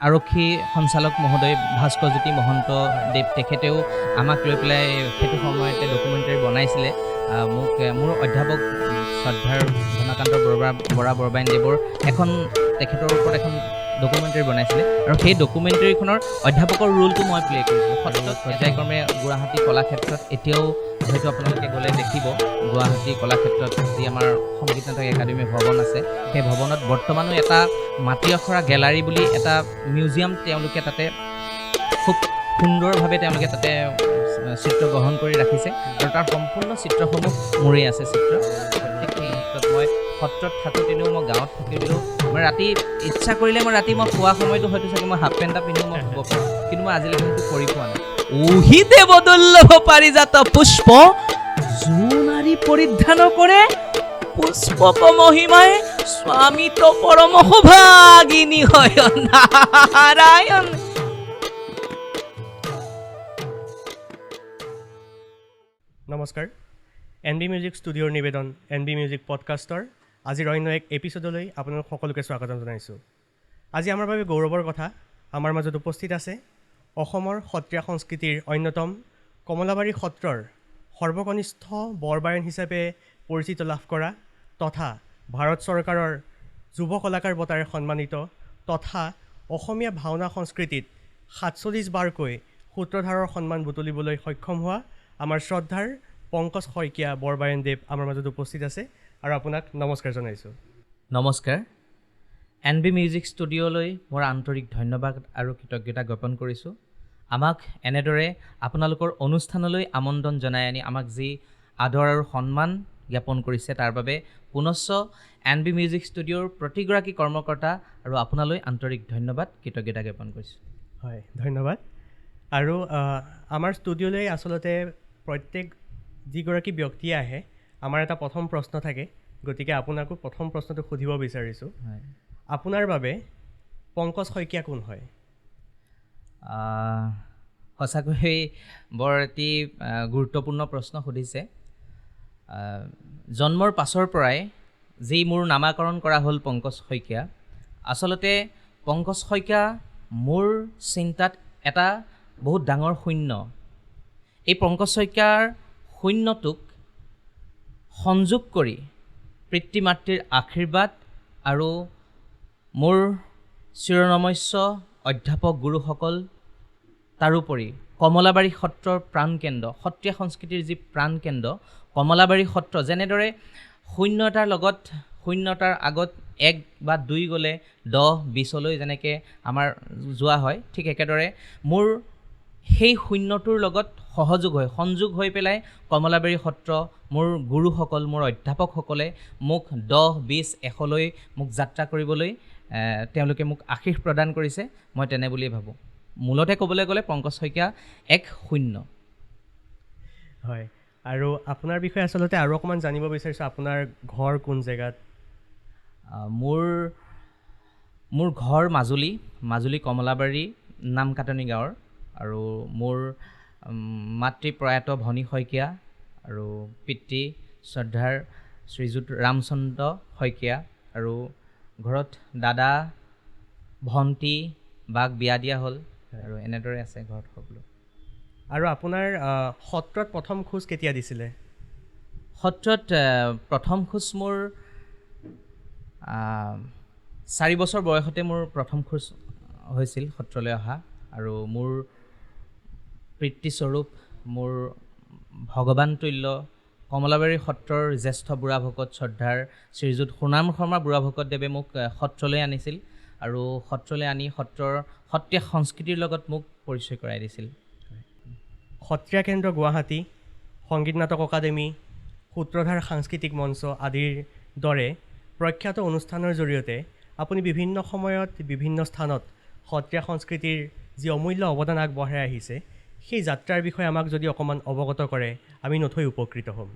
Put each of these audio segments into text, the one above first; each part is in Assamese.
আৰক্ষী সঞ্চালক মহোদয় ভাস্কৰজ্যোতি মহন্ত দেৱ তেখেতেও আমাক লৈ পেলাই সেইটো সময়তে ডকুমেণ্টাৰী বনাইছিলে। মোক মোৰ অধ্যাপক শ্ৰদ্ধাৰ ঘনকান্ত বৰা বৰবাইনদেৱৰ তেখেতৰ ওপৰত এখন ডকুমেণ্টাৰী বনাইছিলে আৰু সেই ডকুমেণ্টাৰীখনৰ অধ্যাপকৰ ৰোলটো মই প্লে' কৰিছিলোঁ সত্ৰত পৰ্যায়ক্ৰমে গুৱাহাটী কলাক্ষেত্ৰত। এতিয়াও হয়তো আপোনালোকে গ'লে দেখিব গুৱাহাটী কলাক্ষেত্ৰত যি আমাৰ সংগীত নাটক একাডেমী ভৱন আছে, সেই ভৱনত বৰ্তমানো এটা মাটি অখৰা গেলাৰী বুলি এটা মিউজিয়াম তেওঁলোকে তাতে খুব সুন্দৰভাৱে তেওঁলোকে তাতে চিত্ৰ গ্ৰহণ কৰি ৰাখিছে আৰু তাৰ সম্পূৰ্ণ চিত্ৰসমূহ মোৰেই আছে চিত্ৰ। প্ৰত্যেকটো মুহূৰ্তত মই সত্ৰত থাকোঁতেও মই গাঁৱত থাকিলেও মই ৰাতি ইচ্ছা কৰিলে মই শোৱা সময়টো হয়তো চাগে মই হাফ পেণ্ট এটা পিন্ধিও মই শুব পাৰোঁ, কিন্তু মই আজিলৈকে সেইটো কৰি পোৱা নাই। ওহিতে বদুল্লভ পাৰিজাত পুষ্প জোনাৰী পৰিধান কৰে পুষ্পক মহিমায় স্বামীত পৰম সৌভাগিনী হয় নাৰায়ণ। নমস্কাৰ, NB মিউজিক ষ্টুডিঅ'ৰ নিবেদন NB মিউজিক পডকাষ্টৰ আজিৰ অন্য এক এপিছ'ডলৈ আপোনালোক সকলোকে স্বাগতম জনাইছোঁ। আজি আমাৰ বাবে গৌৰৱৰ কথা, আমাৰ মাজত উপস্থিত আছে অসমৰ সত্ৰীয়া সংস্কৃতিৰ অন্যতম কমলাবাৰী সত্ৰৰ সৰ্বকনিষ্ঠ বৰবায়ন হিচাপে পৰিচিত লাভ কৰা তথা ভাৰত চৰকাৰৰ যুৱ কলাকাৰ বঁটাৰে সন্মানিত তথা অসমীয়া ভাওনা সংস্কৃতিত ৪৭ বাৰকৈ সূত্ৰধাৰৰ সন্মান বুটলিবলৈ সক্ষম হোৱা আমাৰ শ্ৰদ্ধাৰ পংকজ শইকীয়া বৰবায়নদেৱ আমাৰ মাজত উপস্থিত আছে আৰু আপোনাক নমস্কাৰ জনাইছোঁ। নমস্কাৰ। NB মিউজিক ষ্টুডিঅ'লৈ মোৰ আন্তৰিক ধন্যবাদ আৰু কৃতজ্ঞতা জ্ঞাপন কৰিছোঁ। আমাক এনেদৰে আপোনালোকৰ অনুষ্ঠানলৈ আমন্ত্ৰণ জনাই আনি আমাক যি আদৰ আৰু সন্মান জ্ঞাপন কৰিছে তাৰ বাবে পুনশ্চ NB মিউজিক ষ্টুডিঅ'ৰ প্ৰতিগৰাকী কৰ্মকৰ্তা আৰু আপোনালৈ আন্তৰিক ধন্যবাদ কৃতজ্ঞতা জ্ঞাপন কৰিছোঁ। হয়, ধন্যবাদ। আৰু আমাৰ ষ্টুডিঅ'লৈ আচলতে প্ৰত্যেক যিগৰাকী ব্যক্তিয়ে আহে আমাৰ এটা প্ৰথম প্ৰশ্ন থাকে, গতিকে আপোনাকো প্ৰথম প্ৰশ্নটো সুধিব বিচাৰিছোঁ। আপোনাৰ বাবে পংকজ শইকীয়া কোন হয়? সঁচাকৈ বৰ এটি গুৰুত্বপূৰ্ণ প্ৰশ্ন সুধিছে। জন্মৰ পাছৰ পৰাই যি মোৰ নামাকৰণ কৰা হ'ল পংকজ শইকীয়া, আচলতে পংকজ শইকীয়া মোৰ চিন্তাত এটা বহুত ডাঙৰ শূন্য। এই পংকজ শইকীয়াৰ শূন্যটোক সংযোগ কৰি পিতৃ মাতৃৰ আশীৰ্বাদ আৰু মোৰ চিৰনমস্য অধ্যাপক গুৰুসকল, তাৰোপৰি কমলাবাৰী সত্ৰৰ প্ৰাণকেন্দ্ৰ, সত্ৰীয়া সংস্কৃতিৰ যি প্ৰাণকেন্দ্ৰ কমলাবাৰী সত্ৰ, যেনেদৰে শূন্যতাৰ আগত 1 বা 2 গ'লে 10-20লৈ যেনেকৈ আমাৰ যোৱা হয়, ঠিক একেদৰে মোৰ সেই শূন্যটোৰ লগত সংযোগ হৈ পেলাই কমলাবাৰী সত্ৰ, মোৰ গুৰুসকল, মোৰ অধ্যাপকসকলে মোক 10-20-100লৈ মোক যাত্ৰা কৰিবলৈ তেওঁলোকে মোক আশীষ প্ৰদান কৰিছে। মই তেনে বুলিয়ে ভাবোঁ। মূলতে ক'বলৈ গ'লে পংকজ শইকীয়া এক শূন্য। হয়, আৰু আপোনাৰ বিষয়ে আচলতে আৰু অকণমান জানিব বিচাৰিছোঁ। আপোনাৰ ঘৰ কোন জেগাত? মোৰ ঘৰ মাজুলী কমলাবাৰী নামকাটনি গাঁৱৰ, আৰু মোৰ মাতৃ প্ৰয়াত ভনী শইকীয়া আৰু পিতৃ শ্ৰদ্ধাৰ শ্ৰীযুত ৰামচন্দ্ৰ শইকীয়া, আৰু ঘৰত দাদা ভণ্টি বাক বিয়া দিয়া হ'ল আৰু এনেদৰে আছে ঘৰত সকলো। আৰু আপোনাৰ সত্ৰত প্ৰথম খোজ কেতিয়া দিছিলে? সত্ৰত প্ৰথম খোজ মোৰ 4 বছৰ বয়সতে মোৰ প্ৰথম খোজ হৈছিল সত্ৰলৈ অহা, আৰু মোৰ পিতৃস্বৰূপ মোৰ ভগৱান তুল্য কমলাবাৰী সত্ৰৰ জ্যেষ্ঠ বুঢ়া ভকত শ্ৰদ্ধাৰ শ্ৰীযুত সুনাম শৰ্মা বুঢ়া ভকতদেৱে মোক সত্ৰলৈ আনিছিল আৰু সত্ৰলৈ আনি সত্ৰীয়া সংস্কৃতিৰ লগত মোক পৰিচয় কৰাই দিছিল। সত্ৰীয়া কেন্দ্ৰ গুৱাহাটী, সংগীত নাটক একাডেমী, সূত্ৰধাৰ সাংস্কৃতিক মঞ্চ আদিৰ দৰে প্ৰখ্যাত অনুষ্ঠানৰ জৰিয়তে আপুনি বিভিন্ন সময়ত বিভিন্ন স্থানত সত্ৰীয়া সংস্কৃতিৰ যি অমূল্য অৱদান আগবঢ়াই আহিছে, সেই যাত্ৰাৰ বিষয়ে আমাক যদি অকণমান অৱগত কৰে আমি নথৈ উপকৃত হ'ম।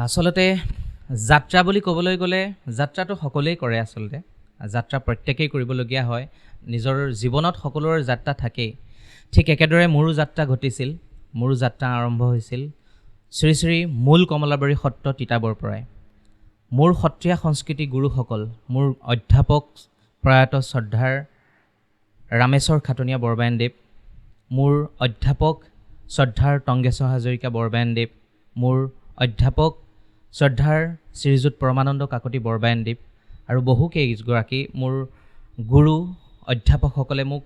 আচলতে যাত্ৰা বুলি ক'বলৈ গ'লে যাত্ৰাটো সকলোৱে কৰে। আচলতে যাত্ৰা প্ৰত্যেকেই কৰিবলগীয়া হয়, নিজৰ জীৱনত সকলোৰে যাত্ৰা থাকেই। ঠিক একেদৰে মোৰো যাত্ৰা ঘটিছিল। মোৰো যাত্ৰা আৰম্ভ হৈছিল শ্ৰী শ্ৰী মূল কমলাবাৰী সত্ৰ তিতাবৰ পৰাই। মোৰ সত্ৰীয়া সংস্কৃতি গুৰুসকল, মোৰ অধ্যাপক প্ৰয়াত শ্ৰদ্ধাৰ ৰামেশ্বৰ খাটনীয়া বৰবায়নদেৱ, মোৰ অধ্যাপক শ্ৰদ্ধাৰ টংগেশ্বৰ হাজৰিকা বৰবায়নদেৱ, মোৰ অধ্যাপক শ্ৰদ্ধাৰ শ্ৰীযুত পৰমানন্দ কাকতি বৰবায়নদেৱ আৰু বহুকেইগৰাকী মোৰ গুৰু অধ্যাপকসকলে মোক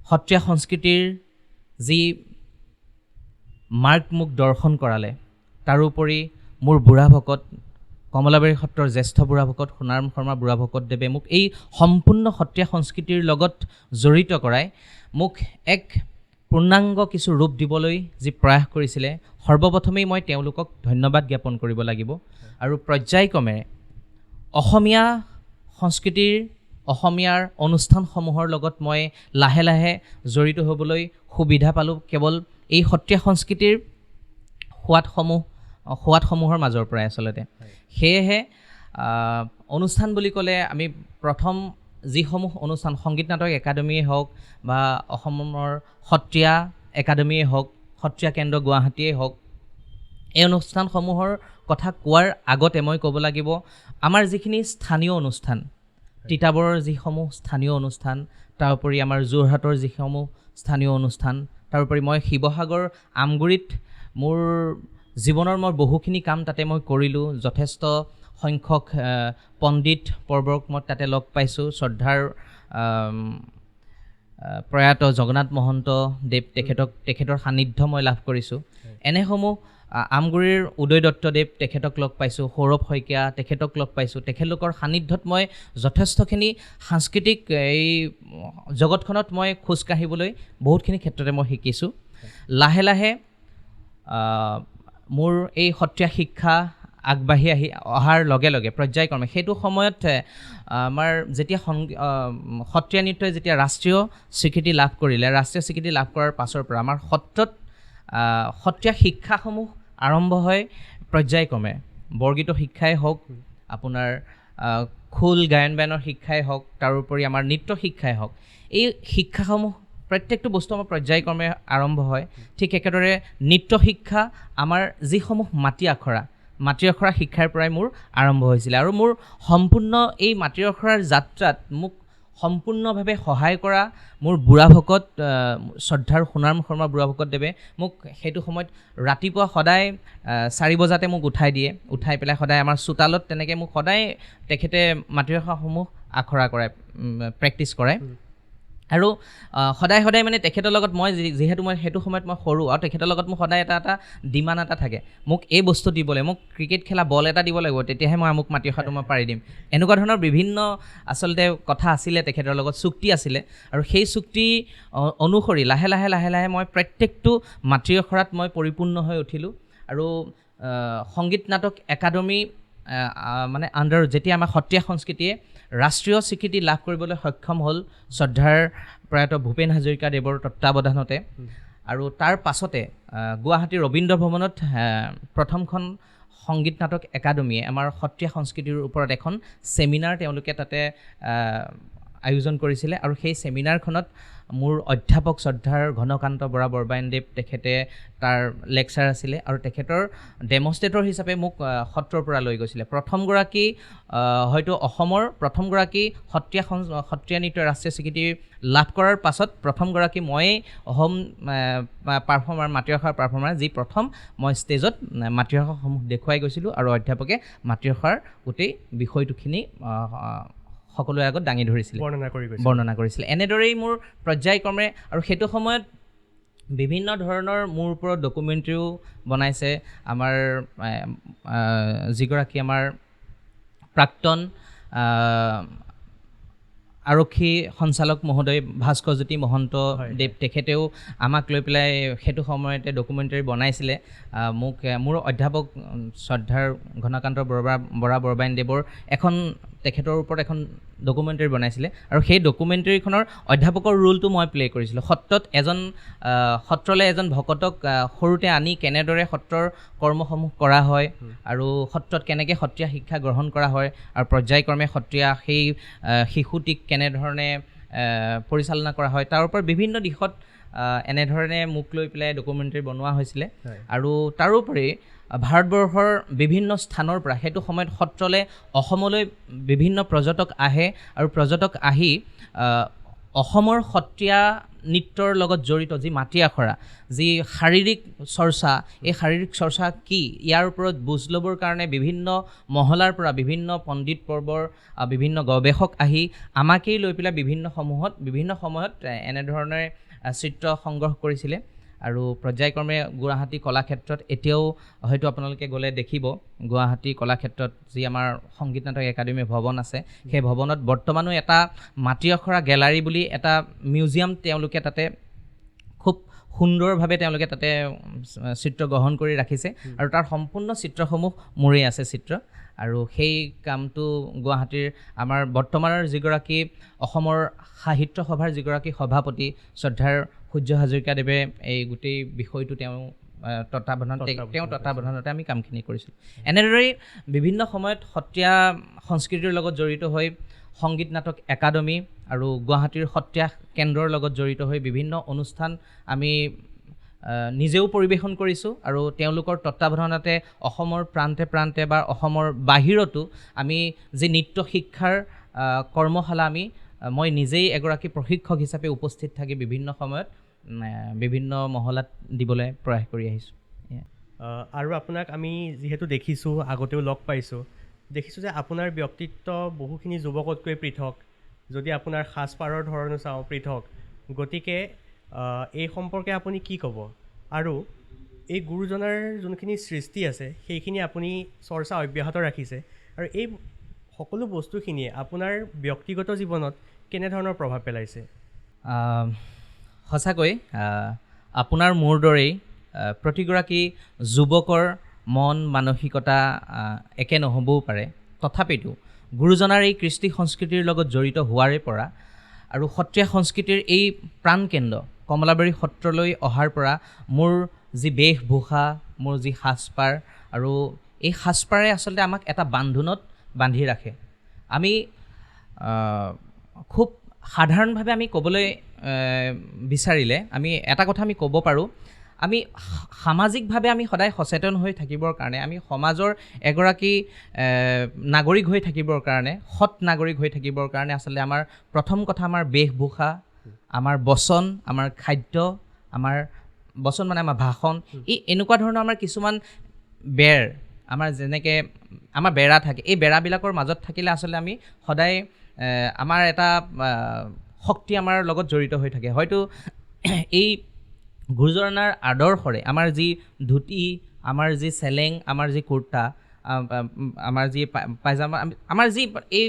সত্ৰীয়া সংস্কৃতিৰ যি মাৰ্গ মোক দৰ্শন কৰালে, তাৰোপৰি মোৰ বুঢ়া ভকত কমলাবাৰী সত্ৰৰ জ্যেষ্ঠ বুঢ়া ভকত সোণাৰাম শৰ্মা বুঢ়া ভকতদেৱে মোক এই সম্পূৰ্ণ সত্ৰীয়া সংস্কৃতিৰ লগত জড়িত কৰাই মোক এক পূৰ্ণাংগ কিছু ৰূপ দিবলৈ যি প্ৰয়াস কৰিছিলে, সৰ্বপ্ৰথমেই মই তেওঁলোকক ধন্যবাদ জ্ঞাপন কৰিব লাগিব। আৰু পৰ্যায়ক্ৰমে অসমীয়া সংস্কৃতিৰ অসমীয়াৰ অনুষ্ঠানসমূহৰ লগত মই লাহে লাহে জড়িত হ'বলৈ সুবিধা পালোঁ, কেৱল এই সত্ৰীয়া সংস্কৃতিৰ সোৱাদসমূহৰ মাজৰ পৰাই আচলতে। সেয়েহে অনুষ্ঠান বুলি ক'লে আমি প্ৰথম যিসমূহ অনুষ্ঠান সংগীত নাটক একাডেমীয়ে হওক বা অসমৰ সত্ৰীয়া একাডেমীয়ে হওক, সত্ৰীয়া কেন্দ্ৰ গুৱাহাটীয়ে হওক, এই অনুষ্ঠানসমূহৰ কথা কোৱাৰ আগতে মই ক'ব লাগিব আমাৰ যিখিনি স্থানীয় অনুষ্ঠান, তিতাবৰৰ যিসমূহ স্থানীয় অনুষ্ঠান, তাৰোপৰি আমাৰ যোৰহাটৰ যিসমূহ স্থানীয় অনুষ্ঠান, তাৰোপৰি মই শিৱসাগৰ আমগুৰিত মোৰ জীৱনৰ মই বহুখিনি কাম তাতে মই কৰিলোঁ। যথেষ্ট সংখ্যক পণ্ডিত পৰ্বক মই তাতে লগ পাইছোঁ। শ্ৰদ্ধাৰ প্ৰয়াত জগন্নাথ মহন্ত দেৱ তেখেতৰ সান্নিধ্য মই লাভ কৰিছোঁ। এনেসমূহ আমগুৰিৰ উদয় দত্তদেৱ তেখেতক লগ পাইছোঁ, সৌৰভ শইকীয়া তেখেতক লগ পাইছোঁ। তেখেতলোকৰ সান্নিধ্যত মই যথেষ্টখিনি সাংস্কৃতিক এই জগতখনত মই খোজ কাঢ়িবলৈ বহুতখিনি ক্ষেত্ৰতে মই শিকিছোঁ। লাহে লাহে মোৰ এই সত্ৰীয়া শিক্ষা আগবাঢ়ি অহাৰ লগে লগে পৰ্যায়ক্ৰমে সেইটো সময়ত আমাৰ যেতিয়া সত্ৰীয়া নৃত্যই যেতিয়া ৰাষ্ট্ৰীয় স্বীকৃতি লাভ কৰিলে, ৰাষ্ট্ৰীয় স্বীকৃতি লাভ কৰাৰ পাছৰ পৰা আমাৰ সত্ৰত সত্ৰীয়া শিক্ষাসমূহ আৰম্ভ হয় পৰ্যায়ক্ৰমে। বৰগীতৰ শিক্ষাই হওক, আপোনাৰ খোল গায়ন বায়নৰ শিক্ষাই হওক, তাৰোপৰি আমাৰ নৃত্য শিক্ষাই হওক, এই শিক্ষাসমূহ প্ৰত্যেকটো বস্তু আমাৰ পৰ্যায়ক্ৰমে আৰম্ভ হয়। ঠিক একেদৰে নৃত্য শিক্ষা আমাৰ যিসমূহ মাটি আখৰা শিক্ষাৰ পৰাই মোৰ আৰম্ভ হৈছিলে। আৰু মোৰ সম্পূৰ্ণ এই মাটি আখৰাৰ যাত্ৰাত মোক সম্পূৰ্ণভাৱে সহায় কৰা মোৰ বুঢ়া ভকত শ্ৰদ্ধাৰ সোণাৰাম শৰ্মা বুঢ়া ভকতদেৱে মোক সেইটো সময়ত ৰাতিপুৱা সদায় 4 বজাতে মোক উঠাই পেলাই সদায় আমাৰ চোতালত তেনেকৈ মোক সদায় তেখেতে মাটি আখৰাসমূহ আখৰা কৰায়, প্ৰেক্টিছ কৰায়। আৰু সদায় সদায় মানে তেখেতৰ লগত মই যিহেতু মই সেইটো সময়ত মই সৰু, আৰু তেখেতৰ লগত মোক সদায় এটা ডিমাণ্ড এটা থাকে, মোক এই বস্তু দিব লাগিব, মোক ক্ৰিকেট খেলা বল এটা দিব লাগিব, তেতিয়াহে মই আমুক মাটি আখৰাটো মই পাৰি দিম। এনেকুৱা ধৰণৰ বিভিন্ন আচলতে কথা আছিলে তেখেতৰ লগত, চুক্তি আছিলে। আৰু সেই চুক্তি অনুসৰি লাহে লাহে মই প্ৰত্যেকটো মাটি আখৰাত মই পৰিপূৰ্ণ হৈ উঠিলোঁ। আৰু সংগীত নাটক একাডেমী মানে আণ্ডাৰ যেতিয়া আমাৰ সত্ৰীয়া সংস্কৃতিয়ে ৰাষ্ট্ৰীয় স্বীকৃতি লাভ কৰিবলৈ সক্ষম হ'ল শ্ৰদ্ধাৰ প্ৰয়াত ভূপেন হাজৰিকাদেৱৰ তত্ত্বাৱধানতে। আৰু তাৰ পাছতে গুৱাহাটীৰ ৰবীন্দ্ৰ ভৱনত প্ৰথমখন সংগীত নাটক একাডেমীয়ে আমাৰ সত্ৰীয়া সংস্কৃতিৰ ওপৰত এখন ছেমিনাৰ তেওঁলোকে তাতে আয়োজন কৰিছিলে। আৰু সেই ছেমিনাৰখনত মোৰ অধ্যাপক শ্ৰদ্ধাৰ ঘনকান্ত বৰা বৰবায়নদেৱ তেখেতে তাৰ লেকচাৰ আছিলে। আৰু তেখেতৰ ডেমনষ্ট্ৰেটৰ হিচাপে মোক সত্ৰৰ পৰা লৈ গৈছিলে। প্ৰথমগৰাকী হয়তো অসমৰ প্ৰথমগৰাকী সত্ৰীয়া নৃত্যৰ ৰাষ্ট্ৰীয় স্বীকৃতি লাভ কৰাৰ পাছত প্ৰথমগৰাকী ময়েই অসম পাৰফৰ্মাৰ, মাটি আখৰাৰ পাৰফৰ্মাৰ, যি প্ৰথম মই ষ্টেজত মাটি আখৰাসমূহ দেখুৱাই গৈছিলোঁ। আৰু অধ্যাপকে মাটি আখৰাৰ গোটেই বিষয়টোখিনি সকলোৰে আগত দাঙি ধৰিছিলে, বৰ্ণনা কৰিছিলে। এনেদৰেই মোৰ পৰ্যায়ক্ৰমে, আৰু সেইটো সময়ত বিভিন্ন ধৰণৰ মোৰ ওপৰত ডকুমেণ্টাৰীও বনাইছে আমাৰ যিগৰাকী আমাৰ প্ৰাক্তন আৰক্ষী সঞ্চালক মহোদয় ভাস্কৰজ্যোতি মহন্ত দেৱ, তেখেতেও আমাক লৈ পেলাই সেইটো সময়তে ডকুমেণ্টাৰী বনাইছিলে। মোৰ অধ্যাপক শ্ৰদ্ধাৰ ঘনকান্ত বৰা বৰবায়নদেৱৰ তেখেতৰ ওপৰত এখন ডকুমেণ্টাৰী বনাইছিলে। আৰু সেই ডকুমেণ্টাৰীখনৰ অধ্যাপকৰ ৰোলটো মই প্লে কৰিছিলোঁ। সত্ৰলৈ এজন ভকতক সৰুতে আনি কেনেদৰে সত্ৰৰ কৰ্মসমূহ কৰা হয়, আৰু সত্ৰত কেনেকৈ সত্ৰীয়া শিক্ষা গ্ৰহণ কৰা হয়, আৰু পৰ্যায়ক্ৰমে সত্ৰীয়া সেই শিশুটিক কেনেধৰণে পৰিচালনা কৰা হয়, তাৰ ওপৰত বিভিন্ন দিশত এনেধৰণে মোক লৈ পেলাই ডকুমেণ্টাৰী বনোৱা হৈছিলে। আৰু তাৰোপৰি ভাৰতবৰ্ষৰ বিভিন্ন স্থানৰ পৰা সেইটো সময়ত সত্ৰলৈ অসমলৈ বিভিন্ন পৰ্যটক আহে, আৰু পৰ্যটক আহি অসমৰ সত্ৰীয়া নৃত্যৰ লগত জড়িত যি মাটি আখৰা, যি শাৰীৰিক চৰ্চা, এই শাৰীৰিক চৰ্চা কি, ইয়াৰ ওপৰত বুজ ল'বৰ কাৰণে বিভিন্ন মহলাৰ পৰা বিভিন্ন পণ্ডিত পৰ্বৰ বিভিন্ন গৱেষক আহি আমাকেই লৈ পেলাই বিভিন্ন সময়ত এনেধৰণে চিত্ৰ সংগ্ৰহ কৰিছিলে। আৰু পৰ্যায়ক্ৰমে গুৱাহাটী কলাক্ষেত্ৰত এতিয়াও হয়তো আপোনালোকে গ'লে দেখিব, গুৱাহাটী কলাক্ষেত্ৰত যি আমাৰ সংগীত নাটক একাডেমী ভৱন আছে, সেই ভৱনত বৰ্তমানো এটা মাটি আখৰা গেলাৰী বুলি এটা মিউজিয়াম তেওঁলোকে তাতে খুব সুন্দৰভাৱে তেওঁলোকে তাতে চিত্ৰ গ্ৰহণ কৰি ৰাখিছে। আৰু তাৰ সম্পূৰ্ণ চিত্ৰসমূহ মোৰেই আছে চিত্ৰ। আৰু সেই কামটো গুৱাহাটীৰ আমাৰ বৰ্তমানৰ যিগৰাকী অসমৰ সাহিত্য সভাৰ যিগৰাকী সভাপতি শ্ৰদ্ধাৰ সূৰ্য হাজৰিকাদেৱে এই গোটেই বিষয়টো তত্বাৱধানতে আমি কামখিনি কৰিছিলোঁ। এনেদৰেই বিভিন্ন সময়ত সত্ৰীয়া সংস্কৃতিৰ লগত জড়িত হৈ সংগীত নাটক একাডেমী আৰু গুৱাহাটীৰ সত্ৰীয়া কেন্দ্ৰৰ লগত জড়িত হৈ বিভিন্ন অনুষ্ঠান আমি নিজেও পৰিৱেশন কৰিছোঁ। আৰু তেওঁলোকৰ তত্বাৱধানতে অসমৰ প্ৰান্তে প্ৰান্তে বা অসমৰ বাহিৰতো আমি যি নৃত্য শিক্ষাৰ কৰ্মশালা মই নিজেই এগৰাকী প্ৰশিক্ষক হিচাপে উপস্থিত থাকি বিভিন্ন সময়ত বিভিন্ন মহলাত দিবলৈ প্ৰয়াস কৰি আহিছোঁ। আৰু আপোনাক আমি যিহেতু দেখিছোঁ, আগতেও লগ পাইছোঁ, দেখিছোঁ যে আপোনাৰ ব্যক্তিত্ব বহুখিনি যুৱকতকৈ পৃথক, যদি আপোনাৰ সাজপাৰৰ ধৰণো চাওঁ পৃথক। গতিকে এই সম্পৰ্কে আপুনি কি ক'ব? আৰু এই গুৰুজনাৰ যোনখিনি সৃষ্টি আছে সেইখিনি আপুনি চৰ্চা অব্যাহত ৰাখিছে, আৰু এই সকলো বস্তুখিনিয়ে আপোনাৰ ব্যক্তিগত জীৱনত কেনেধৰণৰ প্ৰভাৱ পেলাইছে? সঁচাকৈ আপোনাৰ মোৰ দৰেই প্ৰতিগৰাকী যুৱকৰ মন মানসিকতা একে নহ'বও পাৰে। তথাপিতো গুৰুজনাৰ এই কৃষ্টি সংস্কৃতিৰ লগত জড়িত হোৱাৰে পৰা আৰু সত্ৰীয়া সংস্কৃতিৰ এই প্ৰাণকেন্দ্ৰ কমলাবাৰী সত্ৰলৈ অহাৰ পৰা মোৰ যি বেশভূষা, মোৰ যি সাজপাৰ, আৰু এই সাজপাৰে আচলতে আমাক এটা বান্ধোনত বান্ধি ৰাখে। আমি খুব সাধাৰণভাৱে আমি ক'বলৈ বিচাৰিলে আমি এটা কথা আমি ক'ব পাৰোঁ, আমি সামাজিকভাৱে আমি সদায় সচেতন হৈ থাকিবৰ কাৰণে, আমি সমাজৰ এগৰাকী নাগৰিক হৈ থাকিবৰ কাৰণে, সৎ নাগৰিক হৈ থাকিবৰ কাৰণে আচলতে আমাৰ প্ৰথম কথা আমাৰ বেশভূষা, আমাৰ বচন, আমাৰ খাদ্য, আমাৰ বচন মানে আমাৰ ভাষণ, এনেকুৱা ধৰণৰ আমাৰ কিছুমান বেৰ, আমাৰ যেনেকৈ আমাৰ বেৰা থাকে, এই বেৰাবিলাকৰ মাজত থাকিলে আচলতে আমি সদায় আমাৰ এটা শক্তি আমাৰ লগত জড়িত হৈ থাকে। হয়তো এই গুৰুজনাৰ আদৰ্শৰে আমাৰ যি ধুতি, আমাৰ যি চেলেং, আমাৰ যি কুৰ্তা, আমাৰ যি পায়জামা, আমাৰ যি এই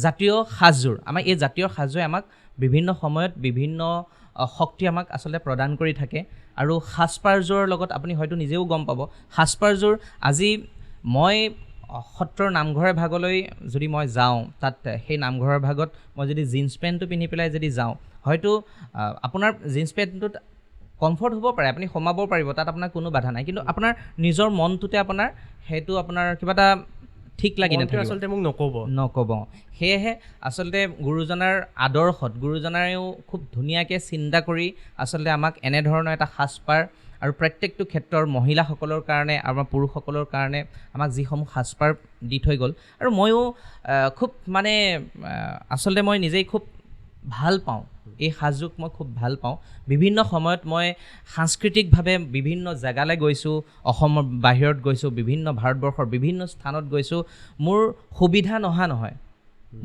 জাতীয় সাজযোৰ, আমাৰ এই জাতীয় সাজযোৰে আমাক বিভিন্ন সময়ত বিভিন্ন শক্তি আমাক আচলতে প্ৰদান কৰি থাকে। আৰু সাজপাৰযোৰৰ লগত আপুনি হয়তো নিজেও গম পাব, সাজপাৰযোৰ আজি মই সত্ৰৰ নামঘৰ ভাগলৈ যদি মই যাওঁ, তাত সেই নামঘৰৰ ভাগত মই যদি জিন্স পেণ্টটো পিন্ধি পেলাই যদি যাওঁ, হয়তো আপোনাৰ জিন্স পেণ্টটোত কমফৰ্ট হ'ব পাৰে, আপুনি সোমাব পাৰিব, তাত আপোনাৰ কোনো বাধা নাই, কিন্তু আপোনাৰ নিজৰ মনটোতে আপোনাৰ সেইটো আপোনাৰ কিবা এটা ঠিক লাগি নাথাকিব, আচলতে মোক নক'ব। সেয়েহে আচলতে গুৰুজনাৰ আদৰ্শত গুৰুজনাৰেও খুব ধুনীয়াকৈ চিন্তা কৰি আচলতে আমাক এনেধৰণৰ এটা সাজপাৰ, আৰু প্ৰত্যেকটো ক্ষেত্ৰৰ মহিলাসকলৰ কাৰণে, আমাৰ পুৰুষসকলৰ কাৰণে আমাক যিসমূহ সাজপাৰ দি থৈ গ'ল, আৰু ময়ো খুব মানে আচলতে মই নিজেই খুব ভাল পাওঁ এই সাজযোগ, মই খুব ভাল পাওঁ। বিভিন্ন সময়ত মই সাংস্কৃতিকভাৱে বিভিন্ন জেগালৈ গৈছোঁ, অসমৰ বাহিৰত গৈছোঁ, বিভিন্ন ভাৰতবৰ্ষৰ বিভিন্ন স্থানত গৈছোঁ, মোৰ সুবিধা নহয়,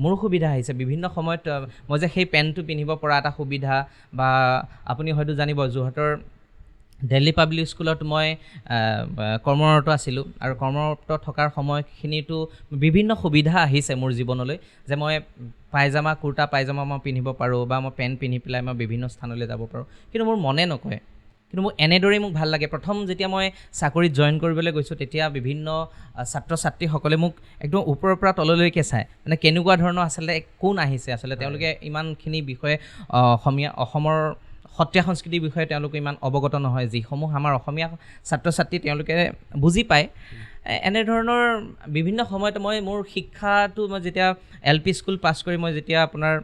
মোৰ সুবিধা আহিছে। বিভিন্ন সময়ত মই যে সেই পেণ্টটো পিন্ধিব পৰা এটা সুবিধা, বা আপুনি হয়তো জানিব যোৰহাটৰ দিল্লী পাব্লিক স্কুলত মই কৰ্মৰত আছিলোঁ, আৰু কৰ্মৰত থকাৰ সময়খিনিতো বিভিন্ন সুবিধা আহিছে মোৰ জীৱনলৈ, যে মই পায়জামা, কুৰ্তা পায়জামা মই পিন্ধিব পাৰোঁ, বা মই পেণ্ট পিন্ধি পেলাই মই বিভিন্ন স্থানলৈ যাব পাৰোঁ, কিন্তু মোৰ মনে নকয়। কিন্তু মোক এনেদৰেই মোক ভাল লাগে। প্ৰথম যেতিয়া মই চাকৰিত জইন কৰিবলৈ গৈছোঁ, তেতিয়া বিভিন্ন ছাত্ৰ ছাত্ৰীসকলে মোক একদম ওপৰৰ পৰা তললৈকে চায়, মানে কেনেকুৱা ধৰণৰ আচলতে কোন আহিছে, আচলতে তেওঁলোকে ইমানখিনি বিষয়ে অসমৰ সত্ৰীয়া সংস্কৃতিৰ বিষয়ে তেওঁলোকে ইমান অৱগত নহয়, যিসমূহ আমাৰ অসমীয়া ছাত্ৰ ছাত্ৰী তেওঁলোকে বুজি পায়। এনেধৰণৰ বিভিন্ন সময়ত মই মোৰ শিক্ষাটো মই যেতিয়া LP স্কুল পাছ কৰি মই যেতিয়া আপোনাৰ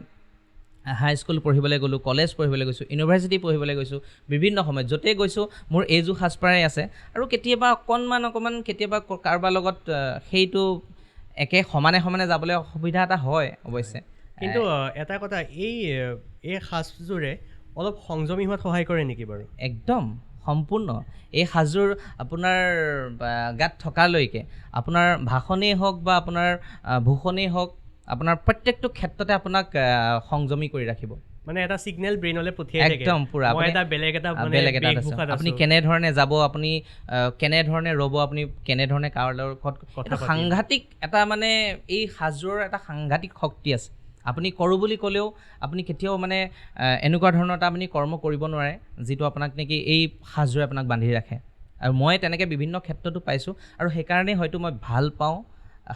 হাইস্কুল পঢ়িবলৈ গ'লোঁ, কলেজ পঢ়িবলৈ গৈছোঁ, ইউনিভাৰ্চিটি পঢ়িবলৈ গৈছোঁ, বিভিন্ন সময়ত য'তেই গৈছোঁ মোৰ এইযোৰ সাজপাৰেই আছে। আৰু কেতিয়াবা অকণমান কেতিয়াবা কাৰোবাৰ লগত সেইটো একে সমানে যাবলৈ অসুবিধা এটা হয় অৱশ্যে, কিন্তু এটা কথা এই সাজযোৰে অলপ সংযমী হোৱাত সহায় কৰে নেকি বাৰু? একদম সম্পূৰ্ণ। এই সাজযোৰ আপোনাৰ গাত থকালৈকে আপোনাৰ ভাষণেই হওক বা আপোনাৰ ভূষণেই হওক, আপোনাৰ প্ৰত্যেকটো ক্ষেত্ৰতে আপোনাক সংযমী কৰি ৰাখিব। মানে এটা সিগনেল ব্ৰেইনলৈ পঠিয়াই থাকে একদম পুৰা বেলেগ এটা আপুনি কেনেধৰণে যাব, আপুনি কেনেধৰণে ৰ'ব, আপুনি কেনেধৰণে কাৰোবাৰ লগত সাংঘাতিক এটা মানে এই সাজযোৰৰ এটা সাংঘাতিক শক্তি আছে। আপুনি কৰোঁ বুলি ক'লেও আপুনি কেতিয়াও মানে এনেকুৱা ধৰণৰ এটা আপুনি কৰ্ম কৰিব নোৱাৰে যিটো আপোনাক নেকি এই সাজযোৰে আপোনাক বান্ধি ৰাখে। আৰু মই তেনেকৈ বিভিন্ন ক্ষেত্ৰতো পাইছোঁ, আৰু সেইকাৰণেই হয়তো মই ভাল পাওঁ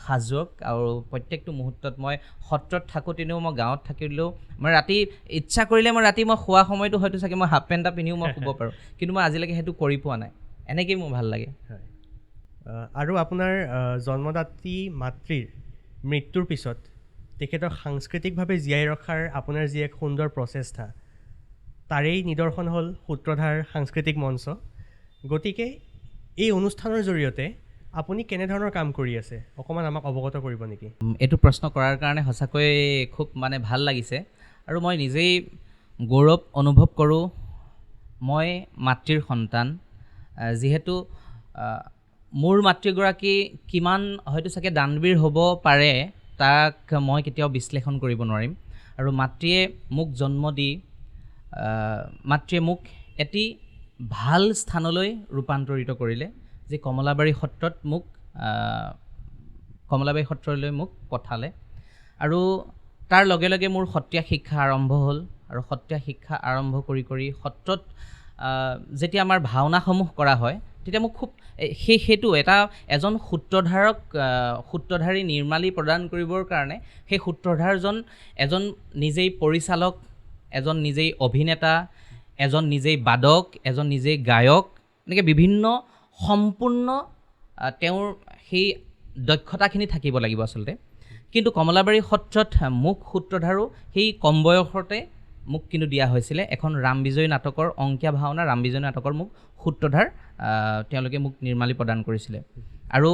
সাজযোৰক। আৰু প্ৰত্যেকটো মুহূৰ্তত মই সত্ৰত থাকোঁতেও, মই গাঁৱত থাকিলেও, মই ৰাতি ইচ্ছা কৰিলে মই শোৱা সময়তো হয়তো চাগে মই হাফ পেণ্ট এটা পিন্ধিও মই শুব পাৰোঁ, কিন্তু মই আজিলৈকে সেইটো কৰি পোৱা নাই। এনেকেই মোৰ ভাল লাগে। আৰু আপোনাৰ জন্মদাত্ৰী মাতৃৰ মৃত্যুৰ পিছত তেখেতক সাংস্কৃতিকভাৱে জীয়াই ৰখাৰ আপোনাৰ যি এক সুন্দৰ প্ৰচেষ্টা, তাৰেই নিদৰ্শন হ'ল সূত্ৰধাৰ সাংস্কৃতিক মঞ্চ। গতিকে এই অনুষ্ঠানৰ জৰিয়তে আপুনি কেনেধৰণৰ কাম কৰি আছে অকণমান আমাক অৱগত কৰিব নেকি? এইটো প্ৰশ্ন কৰাৰ কাৰণে সঁচাকৈ খুব মানে ভাল লাগিছে, আৰু মই নিজেই গৌৰৱ অনুভৱ কৰোঁ। মই মাতৃৰ সন্তান, যিহেতু মোৰ মাতৃগৰাকী কিমান হয়তো চাগে দানবীৰ হ'ব পাৰে তাক মই কেতিয়াও বিশ্লেষণ কৰিব নোৱাৰিম। আৰু মাতৃয়ে মোক জন্ম দি মাতৃয়ে মোক এটি ভাল স্থানলৈ ৰূপান্তৰিত কৰিলে, যে কমলাবাৰী সত্ৰলৈ মোক পঠালে। আৰু তাৰ লগে লগে মোৰ সত্ৰীয়া শিক্ষা আৰম্ভ হ'ল, আৰু সত্ৰীয়া শিক্ষা আৰম্ভ কৰি কৰি সত্ৰত যেতিয়া আমাৰ ভাওনাসমূহ কৰা হয়, তেতিয়া মোক খুব সেইটো এজন সূত্ৰধাৰী নিৰ্মালী প্ৰদান কৰিবৰ কাৰণে সেই সূত্ৰধাৰজন এজন নিজেই পৰিচালক, এজন নিজেই অভিনেতা, এজন নিজেই বাদক, এজন নিজেই গায়ক, এনেকৈ বিভিন্ন সম্পূৰ্ণ তেওঁৰ সেই দক্ষতাখিনি থাকিব লাগিব আচলতে। কিন্তু কমলাবাৰী সত্ৰত মোক সূত্ৰধাৰো সেই কম বয়সতে মোক কিন্তু দিয়া হৈছিলে। এখন ৰামবিজয় নাটকৰ অংকীয়া ভাওনা ৰামবিজয় নাটকৰ মোক সূত্ৰধাৰ তেওঁলোকে মোক নিৰ্মালী প্ৰদান কৰিছিলে। আৰু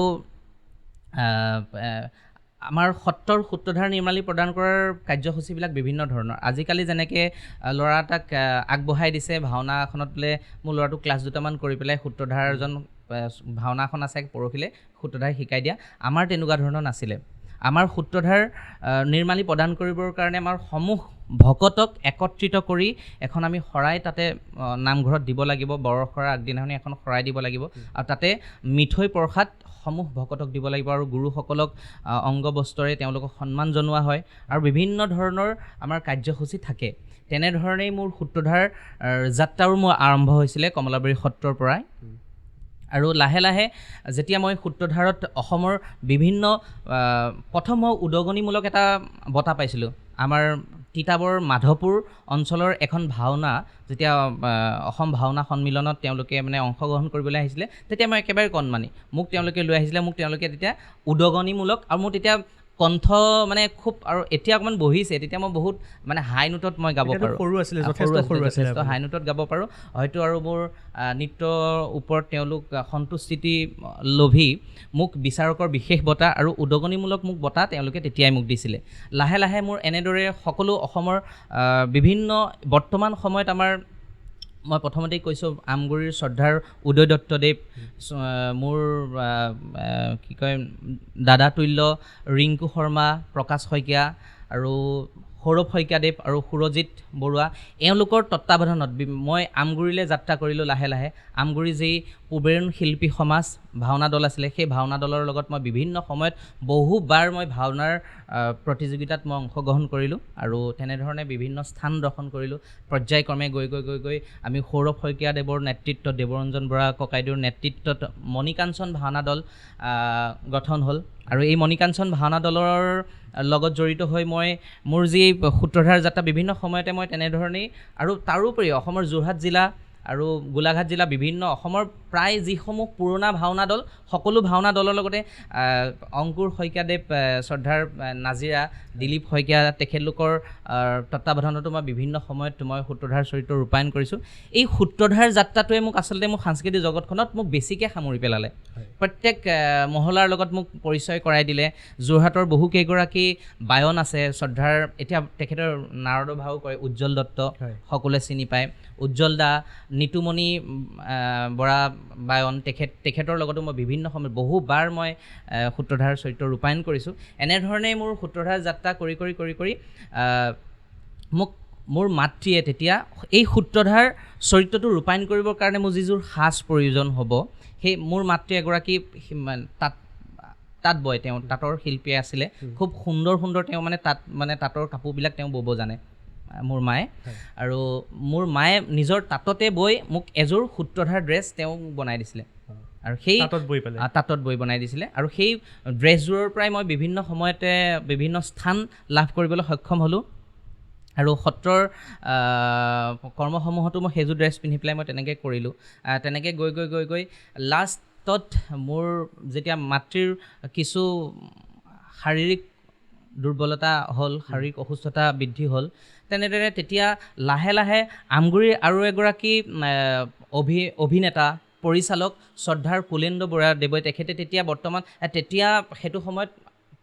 আমাৰ সত্ৰৰ সূত্ৰধাৰ নিৰ্মালী প্ৰদান কৰাৰ কাৰ্যসূচীবিলাক বিভিন্ন ধৰণৰ। আজিকালি যেনেকৈ ল'ৰা এটাক আগবঢ়াই দিছে ভাওনা এখনত, বোলে মোৰ ল'ৰাটোক ক্লাছ দুটামান কৰি পেলাই সূত্ৰধাৰজন ভাওনা এখন আছে পৰহিলে সূত্ৰধাৰ শিকাই দিয়া, আমাৰ তেনেকুৱা ধৰণৰ নাছিলে। আমাৰ সূত্ৰধাৰ নিৰ্মালী প্ৰদান কৰিবৰ কাৰণে আমাৰ সমূহ ভকতক একত্ৰিত কৰি এখন আমি শৰাই তাতে নামঘৰত দিব লাগিব। বৰসৰাৰ আগদিনাখনি এখন শৰাই দিব লাগিব, আৰু তাতে মিঠৈ প্ৰসাদ সমূহ ভকতক দিব লাগিব, আৰু গুৰুসকলক অংগ বস্ত্ৰৰে তেওঁলোকক সন্মান জনোৱা হয়, আৰু বিভিন্ন ধৰণৰ আমাৰ কাৰ্যসূচী থাকে। তেনেধৰণেই মোৰ সূত্ৰধাৰ যাত্ৰাও মোৰ আৰম্ভ হৈছিলে কমলাবাৰী সত্ৰৰ পৰাই। আৰু লাহে লাহে যেতিয়া মই সূত্ৰধাৰত অসমৰ বিভিন্ন প্ৰথম মই উদগনিমূলক এটা বঁটা পাইছিলোঁ। আমাৰ তিতাবৰ মাধৱপুৰ অঞ্চলৰ এখন ভাওনা যেতিয়া অসম ভাওনা সন্মিলনত তেওঁলোকে মানে অংশগ্ৰহণ কৰিবলৈ আহিছিলে, তেতিয়া মই একেবাৰে কণমানি, মোক তেওঁলোকে লৈ আহিছিলে। মোক তেওঁলোকে তেতিয়া উদগনিমূলক, আৰু মোৰ তেতিয়া কণ্ঠ মানে খুব, আৰু এতিয়া অকণমান বহিছে, তেতিয়া মই বহুত মানে হাই নোটত মই গাব পাৰোঁ, যথেষ্ট হাই নোটত গাব পাৰোঁ হয়তো। আৰু মোৰ নৃত্যৰ ওপৰত তেওঁলোক সন্তুষ্টি লোভি মোক বিচাৰকৰ বিশেষ বঁটা আৰু উদগনিমূলক মোক বঁটা তেওঁলোকে তেতিয়াই মোক দিছিলে। লাহে লাহে মোৰ এনেদৰে সকলো অসমৰ বিভিন্ন বৰ্তমান সময়ত মই প্ৰথমতেই কৈছোঁ আমগুৰিৰ শ্ৰদ্ধাৰ উদয় দত্তদেৱ, মোৰ কি কয় দাদা তুল্য ৰিংকু শৰ্মা, প্ৰকাশ শইকীয়া, আৰু সৌৰভ শইকীয়াদেৱ আৰু সুৰজিৎ বৰুৱা, এওঁলোকৰ তত্ত্বাৱধানত মই আমগুৰিলৈ যাত্ৰা কৰিলোঁ। লাহে লাহে আমগুৰি যি পুবেৰুণ শিল্পী সমাজ ভাওনা দল আছিলে, সেই ভাওনা দলৰ লগত মই বিভিন্ন সময়ত বহুবাৰ মই ভাওনাৰ প্ৰতিযোগিতাত মই অংশগ্ৰহণ কৰিলোঁ, আৰু তেনেধৰণে বিভিন্ন স্থান দৰ্শন কৰিলোঁ। পৰ্যায়ক্ৰমে গৈ গৈ গৈ গৈ আমি সৌৰভ শইকীয়াদেৱৰ নেতৃত্বত, দেৱৰঞ্জন বৰা ককাইদেউৰ নেতৃত্বত মণিকাঞ্চন ভাওনা দল গঠন হ'ল। আৰু এই মণিকাঞ্চন ভাওনা দলৰ লগত জড়িত হৈ মই মোৰ যি সূত্ৰধাৰ যাত্ৰা বিভিন্ন সময়তে মই তেনেধৰণেই, আৰু তাৰোপৰি অসমৰ যোৰহাট জিলা আৰু গোলাঘাট জিলা বিভিন্ন অসমৰ প্ৰায় যিসমূহ পুৰণা ভাওনা দল সকলো ভাওনা দলৰ লগতে অংকুৰ শইকীয়াদেৱ শ্ৰদ্ধাৰ নাজিৰা দিলীপ শইকীয়া তেখেতলোকৰ তত্ত্বাৱধানতো মই বিভিন্ন সময়ত মই সূত্ৰধাৰ চৰিত্ৰ ৰূপায়ণ কৰিছোঁ। এই সূত্ৰধাৰ যাত্ৰাটোৱে মোক আচলতে মোক সাংস্কৃতিক জগতখনত মোক বেছিকৈ সামৰি পেলালে। প্ৰত্যেক মহলাৰ লগত মোক পৰিচয় কৰাই দিলে। যোৰহাটৰ বহুকেইগৰাকী বায়ন আছে শ্ৰদ্ধাৰ, এতিয়া তেখেতৰ নাৰদ ভাও কৰে উজ্জ্বল দত্ত, সকলোৱে চিনি পায়। উজ্জ্বল দা, নিতুমণি বৰা বায়ন, তেখেতৰ লগতো মই বিভিন্ন সময়ত বহুবাৰ মই সূত্ৰধাৰ চৰিত্ৰ ৰূপায়ণ কৰিছোঁ। এনেধৰণে মোৰ সূত্ৰধাৰ যাত্ৰা কৰি মোক মোৰ মাতৃয়ে তেতিয়া এই সূত্ৰধাৰ চৰিত্ৰটো ৰূপায়ণ কৰিবৰ কাৰণে মোৰ যিযোৰ সাজ প্ৰয়োজন হ'ব, সেই মোৰ মাতৃ এগৰাকী তাঁত বয়, তেওঁ তাঁতৰ শিল্পী আছিলে। খুব সুন্দৰ তেওঁ তাঁতৰ কাপোৰবিলাক তেওঁ ব'ব জানে মোৰ মায়ে। আৰু মোৰ মায়ে নিজৰ তাঁততে বৈ মোক এযোৰ সূত্ৰধাৰ ড্ৰেছ তেওঁ বনাই দিছিলে, আৰু সেই তাঁতত বৈ বনাই দিছিলে। আৰু সেই ড্ৰেছযোৰৰ পৰাই মই বিভিন্ন সময়তে বিভিন্ন স্থান লাভ কৰিবলৈ সক্ষম হ'লোঁ। আৰু সত্ৰৰ কৰ্মসমূহতো মই সেইযোৰ ড্ৰেছ পিন্ধি পেলাই মই তেনেকৈ কৰিলোঁ। তেনেকৈ গৈ লাষ্টত মোৰ যেতিয়া মাতৃৰ কিছু শাৰীৰিক দুৰ্বলতা হ'ল, শাৰীৰিক অসুস্থতা বৃদ্ধি হ'ল, তেনেদৰে তেতিয়া লাহে লাহে আমগুৰিৰ আৰু এগৰাকী অভিনেতা পৰিচালক শ্ৰদ্ধাৰ কুলেন্দ্ৰ বৰা দেৱই, তেখেতে তেতিয়া সেইটো সময়ত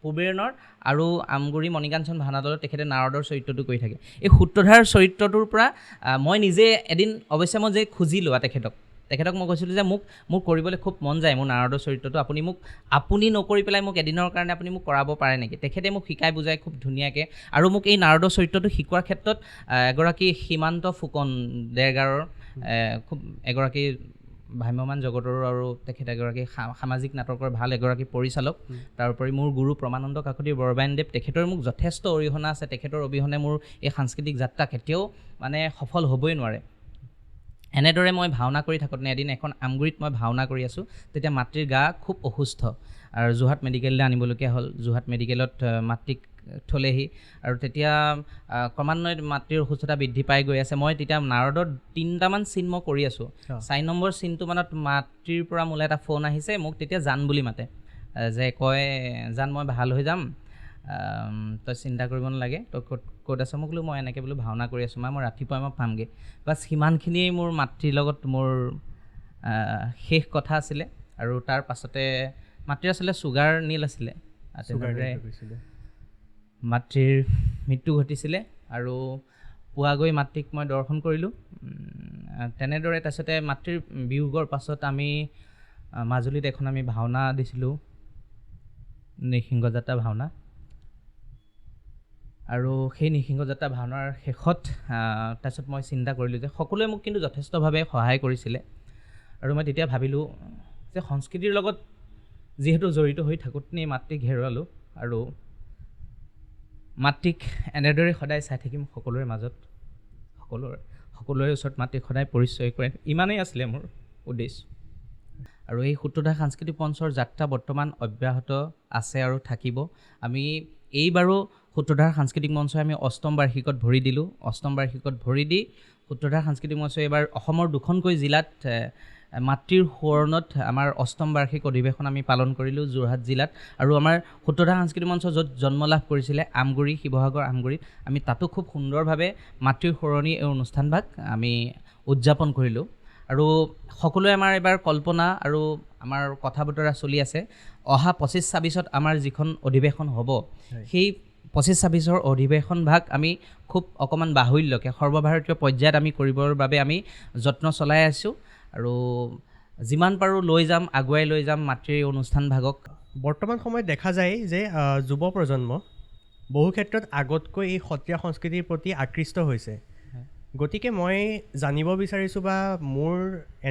পূবেৰনৰ আৰু আমগুৰি মণিকাঞ্চন ভাওনা দলত তেখেতে নাৰদৰ চৰিত্ৰটো কৰি থাকে। এই সূত্ৰধাৰ চৰিত্ৰটোৰ পৰা মই নিজে এদিন অৱশ্যে মই যে খুজিলোঁ তেখেতক মই কৈছিলোঁ যে মোক কৰিবলৈ খুব মন যায় মোৰ নাৰদৰ চৰিত্ৰটো, আপুনি নকৰি পেলাই মোক এদিনৰ কাৰণে আপুনি মোক কৰাব পাৰে নেকি? তেখেতে মোক শিকাই বুজাই খুব ধুনীয়াকৈ। আৰু মোক এই নাৰদৰ চৰিত্ৰটো শিকোৱাৰ ক্ষেত্ৰত এগৰাকী সীমান্ত ফুকন দেৰগাঁৱৰ খুব এগৰাকী ভ্ৰাম্যমান জগতৰো আৰু তেখেত এগৰাকী সামাজিক নাটকৰ ভাল এগৰাকী পৰিচালক। তাৰোপৰি মোৰ গুৰু প্ৰমানন্দ কাকতি বৰবায়নদেৱ, তেখেতৰ মোক যথেষ্ট অৰিহণা আছে। তেখেতৰ অবিহনে মোৰ এই সাংস্কৃতিক যাত্ৰা কেতিয়াও সফল হ'বই নোৱাৰে। এনেদৰে মই ভাওনা কৰি থাকোঁতে এদিন এখন আমগুৰিত মই ভাওনা কৰি আছোঁ, তেতিয়া মাতৃৰ গা খুব অসুস্থ আৰু যোৰহাট মেডিকেললৈ আনিবলগীয়া হ'ল। যোৰহাট মেডিকেলত মাতৃক থ'লেহি আৰু তেতিয়া ক্ৰমান্বয়ে মাতৃৰ অসুস্থতা বৃদ্ধি পাই গৈ আছে। মই তেতিয়া নাৰদৰ 3টামান চিন মই কৰি আছোঁ। 4 নম্বৰ চিনটো মানত মাতৃৰ পৰা মোলৈ এটা ফোন আহিছে, মোক তেতিয়া জান বুলি মাতে, যে কয় জান মই ভাল হৈ যাম, তই চিন্তা কৰিব নালাগে, তই ক'ত আছ? মই ক'লো মই এনেকৈ বোলো ভাওনা কৰি আছোঁ, মই ৰাতিপুৱাই পামগৈ। বাছ সিমানখিনিয়েই মোৰ মাতৃৰ লগত মোৰ শেষ কথা আছিলে। আৰু তাৰ পাছতে মাতৃৰ আচলতে চুগাৰ নীল আছিলে, মাতৃৰ মৃত্যু ঘটিছিলে। আৰু পুৱা গৈ মাতৃক মই দৰ্শন কৰিলোঁ। তেনেদৰে তাৰপিছতে মাতৃৰ বিয়োগৰ পাছত আমি মাজুলীত এখন আমি ভাওনা দিছিলোঁ, নৃসিংহযাত্ৰা ভাওনা। আৰু সেই নৃসিংহযাত্ৰা ভাওনাৰ শেষত তাৰপিছত মই চিন্তা কৰিলোঁ যে সকলোৱে মোক কিন্তু যথেষ্টভাৱে সহায় কৰিছিলে। আৰু মই তেতিয়া ভাবিলোঁ যে সংস্কৃতিৰ লগত যিহেতু জড়িত হৈ থাকোঁতেই মাতৃক হেৰুৱালোঁ, আৰু মাতৃক এনেদৰে সদায় চাই থাকিম সকলোৰে মাজত, সকলোৰে ওচৰত মাতৃক সদায় পৰিচয় কৰে, ইমানেই আছিলে মোৰ উদ্দেশ্য। আৰু এই সূত্ৰধাৰ সাংস্কৃতিক মঞ্চৰ যাত্ৰা বৰ্তমান অব্যাহত আছে আৰু থাকিব। আমি এইবাৰো সূত্ৰধাৰ সাংস্কৃতিক মঞ্চই আমি 8ম বাৰ্ষিকত ভৰি দিলোঁ। 8ম বাৰ্ষিকত ভৰি দি সূত্ৰধাৰ সাংস্কৃতিক মঞ্চই এইবাৰ অসমৰ 2খনকৈ জিলাত মাতৃৰ সোঁৱৰণত আমাৰ 8ম বাৰ্ষিক অধিৱেশন আমি পালন কৰিলোঁ যোৰহাট জিলাত। আৰু আমাৰ সূত্ৰধাৰ সাংস্কৃতিক মঞ্চ য'ত জন্ম লাভ কৰিছিলে আমগুৰি, শিৱসাগৰ আমগুৰিত, আমি তাতো খুব সুন্দৰভাৱে মাতৃৰ সোঁৱৰণি এই অনুষ্ঠানভাগ আমি উদযাপন কৰিলোঁ। আৰু সকলোৱে আমাৰ এইবাৰ কল্পনা আৰু আমাৰ কথা বতৰা চলি আছে, অহা 25-26ত আমাৰ যিখন অধিৱেশন হ'ব, সেই 25-26ৰ অধিৱেশন ভাগ আমি খুব অকণমান বাহুল্যকৈ সৰ্বভাৰতীয় পৰ্যায়ত আমি কৰিবৰ বাবে আমি যত্ন চলাই আছোঁ। আৰু যিমান পাৰোঁ আগুৱাই লৈ যাম মাতৃৰ অনুষ্ঠান ভাগক। বৰ্তমান সময়ত দেখা যায় যে যুৱ প্ৰজন্ম বহু ক্ষেত্ৰত আগতকৈ এই সত্ৰীয়া সংস্কৃতিৰ প্ৰতি আকৃষ্ট হৈছে। গতিকে মই জানিব বিচাৰিছোঁ বা মোৰ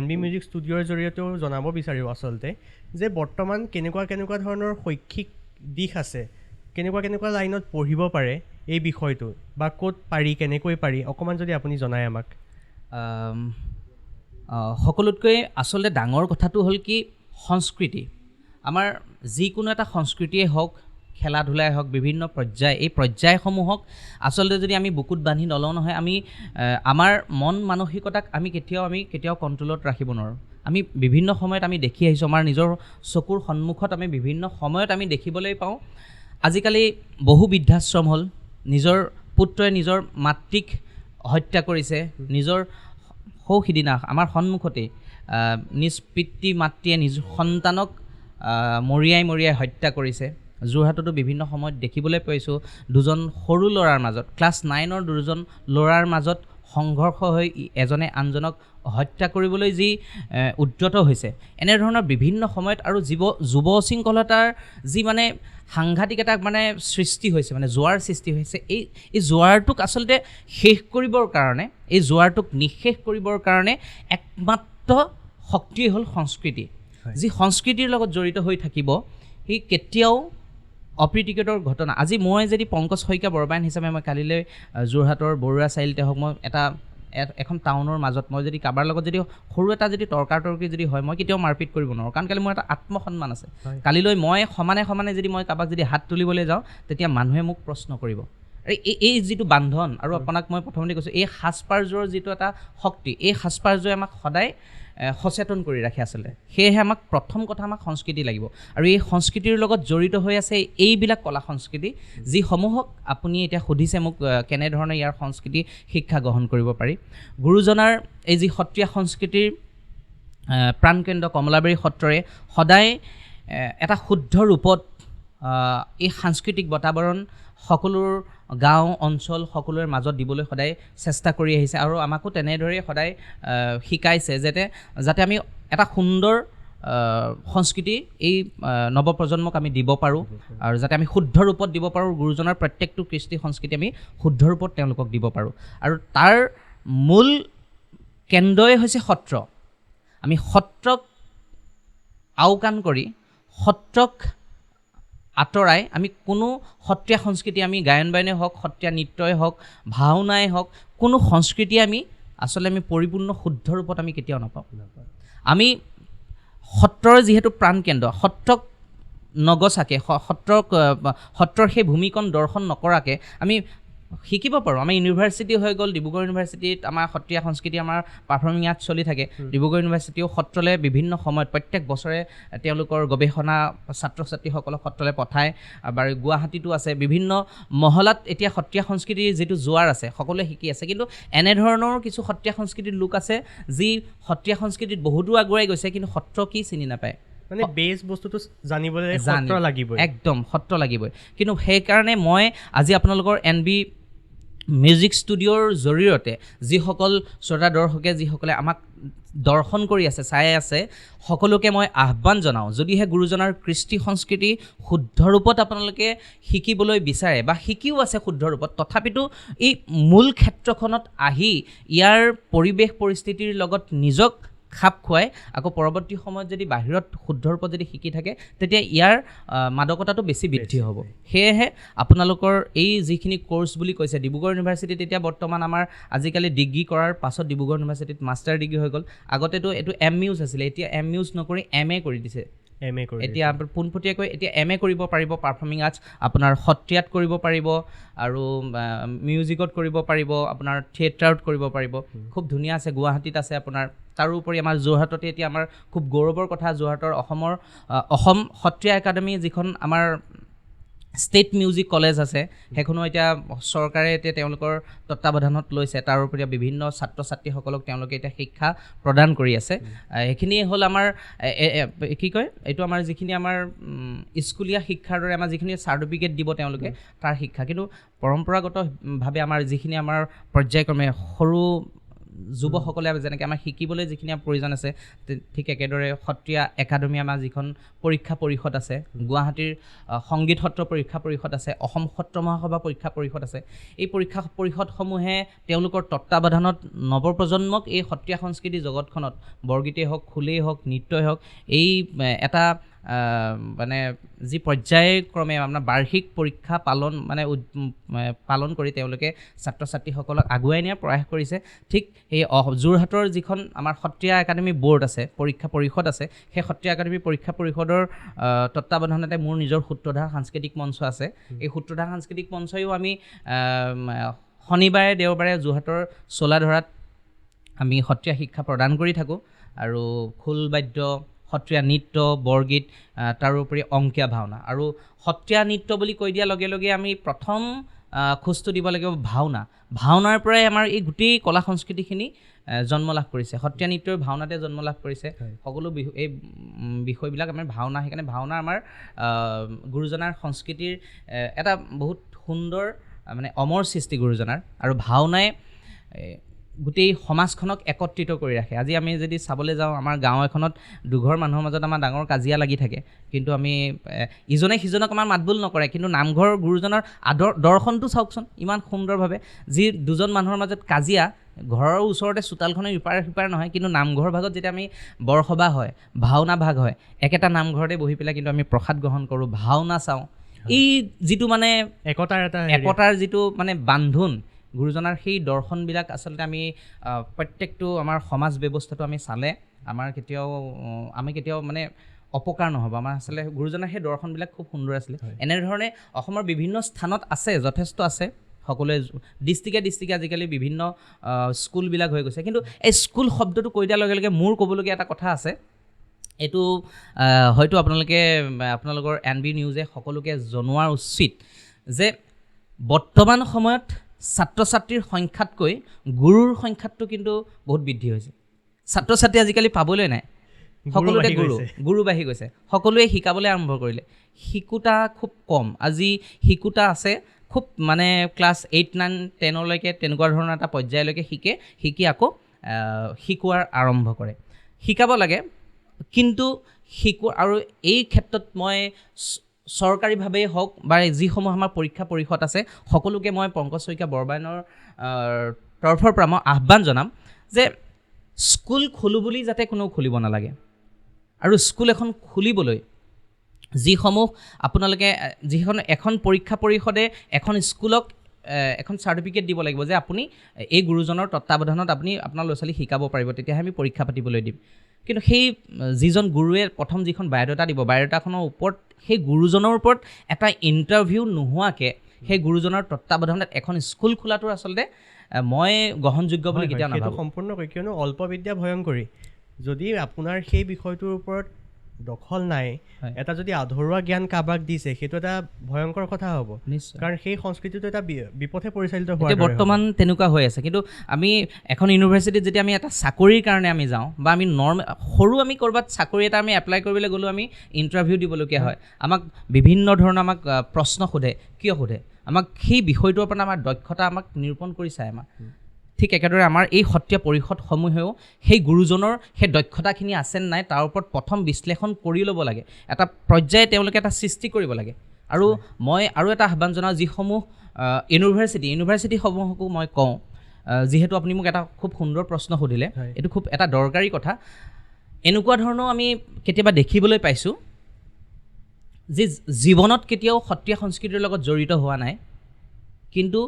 NB মিউজিক ষ্টুডিঅ'ৰ জৰিয়তেও জনাব বিচাৰোঁ আচলতে যে বৰ্তমান কেনেকুৱা ধৰণৰ শৈক্ষিক দিশ আছে, কেনেকুৱা লাইনত পঢ়িব পাৰে এই বিষয়টো, বা ক'ত পাৰি, কেনেকৈ পাৰি, অকণমান যদি আপুনি জনায় আমাক। সকলোতকৈ আচলতে ডাঙৰ কথাটো হ'ল কি সংস্কৃতি। আমাৰ যিকোনো এটা সংস্কৃতিয়ে হওক, খেলা ধূলাই হওক বিভিন্ন পৰ্যায়, এই পৰ্যায়সমূহক আচলতে যদি আমি বুকুত বান্ধি নলওঁ নহয়, আমি আমাৰ মন মানসিকতাক আমি কেতিয়াও কণ্ট্ৰলত ৰাখিব নোৱাৰোঁ। আমি বিভিন্ন সময়ত আমি দেখি আহিছোঁ, আমাৰ নিজৰ চকুৰ সন্মুখত আমি বিভিন্ন সময়ত আমি দেখিবলৈ পাওঁ, আজিকালি বহু বৃদ্ধাশ্ৰম হ'ল, নিজৰ পুত্ৰই নিজৰ মাতৃক হত্যা কৰিছে, নিজৰ সিদিনা আমাৰ সন্মুখতেই নিজ পিতৃ মাতৃয়ে নিজ সন্তানক মৰিয়াই হত্যা কৰিছে। যোৰহাটতো বিভিন্ন সময়ত দেখিবলৈ পাইছোঁ দুজন সৰু ল'ৰাৰ মাজত, ক্লাছ 9ৰ দুজন ল'ৰাৰ মাজত সংঘৰ্ষ হৈ এজনে আনজনক হত্যা কৰিবলৈ যি উদ্যত হৈছে, এনেধৰণৰ বিভিন্ন সময়ত আৰু যুৱ শৃংখলতাৰ যি মানে সাংঘাতিক এটা মানে সৃষ্টি হৈছে, মানে জোৱাৰ সৃষ্টি হৈছে। এই জোৱাৰটোক আচলতে শেষ কৰিবৰ কাৰণে, এই জোৱাৰটোক নিঃশেষ কৰিবৰ কাৰণে একমাত্ৰ শক্তিয়ে হ'ল সংস্কৃতি। যি সংস্কৃতিৰ লগত জড়িত হৈ থাকিব, সি কেতিয়াও অপ্ৰীতিকৰ ঘটনা। আজি মই যদি পংকজ শইকীয়া বৰবায়ন হিচাপে মই কালিলৈ যোৰহাটৰ বৰুৱা চাৰিআলিতে হওক, মই এখন টাউনৰ মাজত মই যদি কাৰোবাৰ লগত যদি সৰু এটা যদি তৰ্কাতৰ্কি যদি হয়, মই কেতিয়াও মাৰপিট কৰিব নোৱাৰোঁ, কাৰণ কালি মোৰ এটা আত্মসন্মান আছে। কালিলৈ মই সমানে যদি মই কাৰোবাক যদি হাত তুলিবলৈ যাওঁ, তেতিয়া মানুহে মোক প্ৰশ্ন কৰিব। এই যিটো বান্ধন, আৰু আপোনাক মই প্ৰথমতে কৈছোঁ, এই সাজপাৰযোৰৰ যিটো এটা শক্তি, এই সাজপাৰযোৰে আমাক সদায় সচেতন কৰি ৰাখে আচলতে। সেয়েহে আমাক প্ৰথম কথা আমাক সংস্কৃতি লাগিব, আৰু এই সংস্কৃতিৰ লগত জড়িত হৈ আছে এইবিলাক কলা সংস্কৃতি, যিসমূহক আপুনি এতিয়া সুধিছে মোক কেনেধৰণে ইয়াৰ সংস্কৃতি শিক্ষা গ্ৰহণ কৰিব পাৰি। গুৰুজনাৰ এই যি সত্ৰীয়া সংস্কৃতিৰ প্ৰাণকেন্দ্ৰ কমলাবাৰী সত্ৰৰে সদায় এটা শুদ্ধ ৰূপত এই সাংস্কৃতিক বাতাৱৰণ সকলোৰ গাঁও অঞ্চল সকলোৰে মাজত দিবলৈ সদায় চেষ্টা কৰি আহিছে, আৰু আমাকো তেনেদৰে সদায় শিকাইছে যাতে আমি এটা সুন্দৰ সংস্কৃতি এই নৱপ্ৰজন্মক আমি দিব পাৰোঁ, আৰু যাতে আমি শুদ্ধ ৰূপত দিব পাৰোঁ। গুৰুজনাৰ প্ৰত্যেকটো কৃষ্টি সংস্কৃতি আমি শুদ্ধ ৰূপত তেওঁলোকক দিব পাৰোঁ, আৰু তাৰ মূল কেন্দ্ৰই হৈছে সত্ৰ। আমি সত্ৰক আওকাণ কৰি, সত্ৰক আঁতৰাই আমি কোনো সত্ৰীয়া সংস্কৃতি, আমি গায়ন বায়নেই হওক, সত্ৰীয়া নৃত্যই হওক, ভাওনাই হওক, কোনো সংস্কৃতি আমি পৰিপূৰ্ণ শুদ্ধ ৰূপত আমি কেতিয়াও নাপাওঁ। আমি সত্ৰৰ যিহেতু প্ৰাণকেন্দ্ৰ, সত্ৰক নগচাকৈ, সত্ৰৰ সেই ভূমিকণ দৰ্শন নকৰাকৈ আমি শিকিব পাৰোঁ। আমাৰ ইউনিভাৰ্চিটি হৈ গ'ল, ডিব্ৰুগড় ইউনিভাৰ্চিটিত আমাৰ সত্ৰীয়া সংস্কৃতি, আমাৰ পাৰফৰ্মিং আৰ্ট চলি থাকে। ডিব্ৰুগড় ইউনিভাৰ্চিটিও সত্ৰলৈ বিভিন্ন সময়ত প্ৰত্যেক বছৰে তেওঁলোকৰ গৱেষণা ছাত্ৰ ছাত্ৰীসকলক সত্ৰলৈ পঠায়। বাৰু গুৱাহাটীতো আছে, বিভিন্ন মহলাত এতিয়া সত্ৰীয়া সংস্কৃতিৰ যিটো জোৱাৰ আছে সকলোৱে শিকি আছে, কিন্তু এনেধৰণৰ কিছু সত্ৰীয়া সংস্কৃতিৰ লোক আছে যি সত্ৰীয়া সংস্কৃতিত বহুতো আগুৱাই গৈছে, কিন্তু সত্ৰ কি চিনি নাপায়। মানে বেছ বস্তুটো জানিবলৈ সত্ৰ লাগিবই, একদম সত্ৰ লাগিবই। কিন্তু সেইকাৰণে মই আজি আপোনালোকৰ NB মিউজিক ষ্টুডিঅ'ৰ জৰিয়তে যিসকল শ্ৰোতা দৰ্শকে, যিসকলে আমাক দৰ্শন কৰি আছে, চাই আছে, সকলোকে মই আহ্বান জনাওঁ, যদিহে গুৰুজনাৰ কৃষ্টি সংস্কৃতি শুদ্ধ ৰূপত আপোনালোকে শিকিবলৈ বিচাৰে বা শিকিও আছে শুদ্ধ ৰূপত, তথাপিতো এই মূল ক্ষেত্ৰখনত আহি ইয়াৰ পৰিৱেশ পৰিস্থিতিৰ লগত নিজক খাপ খুৱাই আকৌ পৰৱৰ্তী সময়ত যদি বাহিৰত শুদ্ধ ৰূপত যদি শিকি থাকে, তেতিয়া ইয়াৰ মাদকতাটো বেছি বৃদ্ধি হ'ব। সেয়েহে আপোনালোকৰ এই যিখিনি কোৰ্চ বুলি কৈছে, ডিব্ৰুগড় ইউনিভাৰ্চিটিত এতিয়া বৰ্তমান আমাৰ আজিকালি ডিগ্ৰী কৰাৰ পাছত ডিব্ৰুগড় ইউনিভাৰ্চিটিত মাষ্টাৰ ডিগ্ৰী হৈ গ'ল। আগতেতো এইটো MUs আছিলে, এতিয়া MUs নকৰি MA কৰি দিছে। এতিয়া পোনপটীয়াকৈ এতিয়া MA কৰিব পাৰিব, পাৰফৰ্মিং আৰ্টছ আপোনাৰ সত্ৰীয়াত কৰিব পাৰিব, আৰু মিউজিকত কৰিব পাৰিব, আপোনাৰ থিয়েটাৰত কৰিব পাৰিব। খুব ধুনীয়া আছে, গুৱাহাটীত আছে আপোনাৰ। তাৰোপৰি আমাৰ যোৰহাটতে এতিয়া আমাৰ খুব গৌৰৱৰ কথা, যোৰহাটৰ অসম সত্ৰীয়া একাডেমি যিখন আমাৰ ষ্টেট মিউজিক কলেজ আছে, সেইখনো এতিয়া চৰকাৰে এতিয়া তেওঁলোকৰ তত্ত্বাৱধানত লৈছে। তাৰোপৰি বিভিন্ন ছাত্ৰ ছাত্ৰীসকলক তেওঁলোকে এতিয়া শিক্ষা প্ৰদান কৰি আছে। সেইখিনি হ'ল আমাৰ কি কয়, এইটো আমাৰ যিখিনি আমাৰ স্কুলীয়া শিক্ষাৰ দৰে আমাৰ যিখিনি চাৰ্টিফিকেট দিব তেওঁলোকে, তাৰ শিক্ষা। কিন্তু পৰম্পৰাগতভাৱে আমাৰ যিখিনি আমাৰ পৰ্যায়ক্ৰমে সৰু যুৱসকলে যেনেকৈ আমাৰ শিকিবলৈ যিখিনি প্ৰয়োজন আছে, ঠিক একেদৰে সত্ৰীয়া একাডেমি আমাৰ যিখন পৰীক্ষা পৰিষদ আছে, গুৱাহাটীৰ সংগীত সত্ৰ পৰীক্ষা পৰিষদ আছে, অসম সত্ৰ মহাসভা পৰীক্ষা পৰিষদ আছে, এই পৰীক্ষা পৰিষদসমূহে তেওঁলোকৰ তত্ত্বাৱধানত নৱপ্ৰজন্মক এই সত্ৰীয়া সংস্কৃতি জগতখনত বৰগীতেই হওক, খোলেই হওক, নৃত্যই হওক, এই এটা মানে যি পৰ্যায়ক্ৰমে আপোনাৰ বাৰ্ষিক পৰীক্ষা পালন কৰি তেওঁলোকে ছাত্ৰ ছাত্ৰীসকলক আগুৱাই নিয়াৰ প্ৰয়াস কৰিছে। ঠিক সেই যোৰহাটৰ যিখন আমাৰ সত্ৰীয়া একাডেমী বোৰ্ড আছে, পৰীক্ষা পৰিষদ আছে, সেই সত্ৰীয়া একাডেমী পৰীক্ষা পৰিষদৰ তত্বাৱধানতে মোৰ নিজৰ সূত্ৰধাৰ সাংস্কৃতিক মঞ্চ আছে। এই সূত্ৰধাৰ সাংস্কৃতিক মঞ্চয়ো আমি শনিবাৰে দেওবাৰে যোৰহাটৰ চোলাধৰাত আমি সত্ৰীয়া শিক্ষা প্ৰদান কৰি থাকোঁ। আৰু খোল বাদ্য, সত্ৰীয়া নৃত্য, বৰগীত, তাৰোপৰি অংকীয়া ভাওনা। আৰু সত্ৰীয়া নৃত্য বুলি কৈ দিয়াৰ লগে লগে আমি প্ৰথম খোজটো দিব লাগিব ভাওনাৰ পৰাই আমাৰ এই গোটেই কলা সংস্কৃতিখিনি জন্ম লাভ কৰিছে। সত্ৰীয়া নৃত্যৰ ভাওনাতে জন্ম লাভ কৰিছে। সকলো এই বিষয়বিলাক আমাৰ ভাওনা, সেইকাৰণে ভাওনা আমাৰ গুৰুজনাৰ সংস্কৃতিৰ এটা বহুত সুন্দৰ মানে অমৰ সৃষ্টি গুৰুজনাৰ। আৰু ভাওনাই গোটেই সমাজখনক একত্ৰিত কৰি ৰাখে। আজি আমি যদি চাবলৈ যাওঁ, আমাৰ গাঁও এখনত দুঘৰ মানুহৰ মাজত আমাৰ ডাঙৰ কাজিয়া লাগি থাকে, কিন্তু আমি ইজনে সিজনক আমাৰ মাতবোল নকৰে, কিন্তু নামঘৰ গুৰুজনৰ দৰ্শনটো চাওকচোন ইমান সুন্দৰভাৱে। যি দুজন মানুহৰ মাজত কাজিয়া, ঘৰৰ ওচৰতে চোতালখনৰ ইপাৰ সিপাৰ নহয়, কিন্তু নামঘৰ ভাগত যেতিয়া আমি বৰসভা হয়, ভাওনা ভাগ হয়, একেটা নামঘৰতে বহি পেলাই কিন্তু আমি প্ৰসাদ গ্ৰহণ কৰোঁ, ভাওনা চাওঁ। এই যিটো মানে একতাৰ যিটো মানে বান্ধোন গুৰুজনাৰ, সেই দৰ্শনবিলাক আচলতে আমি প্ৰত্যেকটো আমাৰ সমাজ ব্যৱস্থাটো আমি চালে আমি কেতিয়াও মানে অপকাৰ নহ'ব। আমাৰ আচলতে গুৰুজনাৰ সেই দৰ্শনবিলাক খুব সুন্দৰ আছিলে। এনেধৰণে অসমৰ বিভিন্ন স্থানত আছে, যথেষ্ট আছে। সকলোৱে ডিষ্ট্ৰিক্টে আজিকালি বিভিন্ন স্কুলবিলাক হৈ গৈছে। কিন্তু এই স্কুল শব্দটো কৈ দিয়াৰ লগে লগে মোৰ ক'বলগীয়া এটা কথা আছে। এইটো হয়তো আপোনালোকৰ NB নিউজে সকলোকে জনোৱা উচিত যে বৰ্তমান সময়ত ছাত্ৰ ছাত্ৰীৰ সংখ্যাতকৈ গুৰুৰ সংখ্যাটো কিন্তু বহুত বৃদ্ধি হৈছে। ছাত্ৰ ছাত্ৰী আজিকালি পাবলৈ নাই, সকলোতে গুৰু বাঢ়ি গৈছে। সকলোৱে শিকাবলৈ আৰম্ভ কৰিলে, শিকোতা খুব কম। আজি শিকোতা আছে খুব মানে ক্লাছ 8, 9, 10লৈকে তেনেকুৱা ধৰণৰ এটা পৰ্যায়লৈকে শিকি আকৌ শিকোৱাৰ আৰম্ভ কৰে। শিকাব লাগে, কিন্তু আৰু এই ক্ষেত্ৰত মই চৰকাৰীভাৱেই হওক বা যিসমূহ আমাৰ পৰীক্ষা পৰিষদ আছে, সকলোকে মই পংকজ শইকীয়া বৰবায়নৰ তৰফৰ পৰা মই আহ্বান জনাম যে স্কুল খোলোঁ বুলি যাতে কোনেও খুলিব নালাগে। আৰু স্কুল এখন খুলিবলৈ এখন পৰীক্ষা পৰিষদে এখন স্কুলক এখন চাৰ্টিফিকেট দিব লাগিব যে আপুনি এই গুৰুজনৰ তত্বাৱধানত আপুনি আপোনাৰ ল'ৰা ছোৱালী শিকাব পাৰিব, তেতিয়াহে আমি পৰীক্ষা পাতিবলৈ দিম। কিন্তু সেই যিজন গুৰুৱে প্ৰথম যিখন বায়'ডাটা দিব, বায়'ডাটাখনৰ ওপৰত সেই গুৰুজনৰ ওপৰত এটা ইণ্টাৰভিউ নোহোৱাকৈ সেই গুৰুজনৰ তত্বাৱধানত এখন স্কুল খোলাটো আচলতে মই গ্ৰহণযোগ্য বুলি কেতিয়াও নাভাবোঁ। সম্পূৰ্ণকৈ, কিয়নো অল্প বিদ্যা ভয়ংকৰী। যদি আপোনাৰ সেই বিষয়টোৰ ওপৰত দখল নাই, এটা যদি আধৰুৱা জ্ঞান কাৰোবাক দিছে, সেইটো এটা ভয়ংকৰ কথা হ'ব। কাৰণ সেই সংস্কৃতিটো এটা বিপথে পৰিচালিত হোৱা বৰ্তমান তেনেকুৱা হৈ আছে। কিন্তু আমি এখন ইউনিভাৰ্চিটিত যেতিয়া আমি এটা চাকৰিৰ কাৰণে আমি যাওঁ, বা আমি আমি ক'ৰবাত চাকৰি এটা আমি এপ্লাই কৰিবলৈ গ'লেও আমি ইণ্টাৰভিউ দিবলগীয়া হয়। আমাক বিভিন্ন ধৰণৰ প্ৰশ্ন সোধে। কিয় সোধে? আমাক সেই বিষয়টোৰ ওপৰত আমাৰ দক্ষতা আমাক নিৰূপণ কৰি চায় আমাক। ঠিক একেদৰে আমাৰ এই সত্ৰীয়া পৰিষদসমূহেও সেই গুৰুজনৰ সেই দক্ষতাখিনি আছে নাই তাৰ ওপৰত প্ৰথম বিশ্লেষণ কৰি ল'ব লাগে। এটা পৰ্যায়ে তেওঁলোকে এটা সৃষ্টি কৰিব লাগে। আৰু মই আৰু এটা আহ্বান জনাওঁ, যিসমূহ ইউনিভাৰ্চিটিসমূহকো মই কওঁ, যিহেতু আপুনি মোক এটা খুব সুন্দৰ প্ৰশ্ন সুধিলে, এইটো খুব এটা দৰকাৰী কথা। এনেকুৱা ধৰণৰ আমি কেতিয়াবা দেখিবলৈ পাইছোঁ যে জীৱনত কেতিয়াও সত্ৰীয়া সংস্কৃতিৰ লগত জড়িত হোৱা নাই, কিন্তু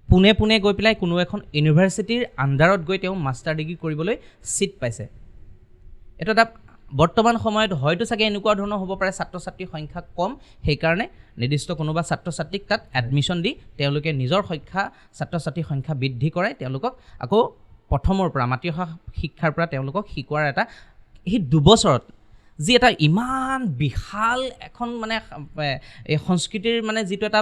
পোনে গৈ পেলাই কোনো এখন ইউনিভাৰ্চিটিৰ আণ্ডাৰত গৈ তেওঁ মাষ্টাৰ ডিগ্ৰী কৰিবলৈ ছিট পাইছে। এইটো এটা বৰ্তমান সময়ত হয়তো চাগে এনেকুৱা ধৰণৰ হ'ব পাৰে, ছাত্ৰ ছাত্ৰীৰ সংখ্যা কম, সেইকাৰণে নিৰ্দিষ্ট কোনোবা ছাত্ৰ ছাত্ৰীক তাত এডমিশ্যন দি তেওঁলোকে নিজৰ ছাত্ৰ ছাত্ৰীৰ সংখ্যা বৃদ্ধি কৰাই তেওঁলোকক আকৌ প্ৰথমৰ পৰা মাতৃভাষা শিক্ষাৰ পৰা তেওঁলোকক শিকোৱাৰ এটা সেই 2 বছৰত যি এটা ইমান বিশাল এখন মানে এই সংস্কৃতিৰ মানে যিটো এটা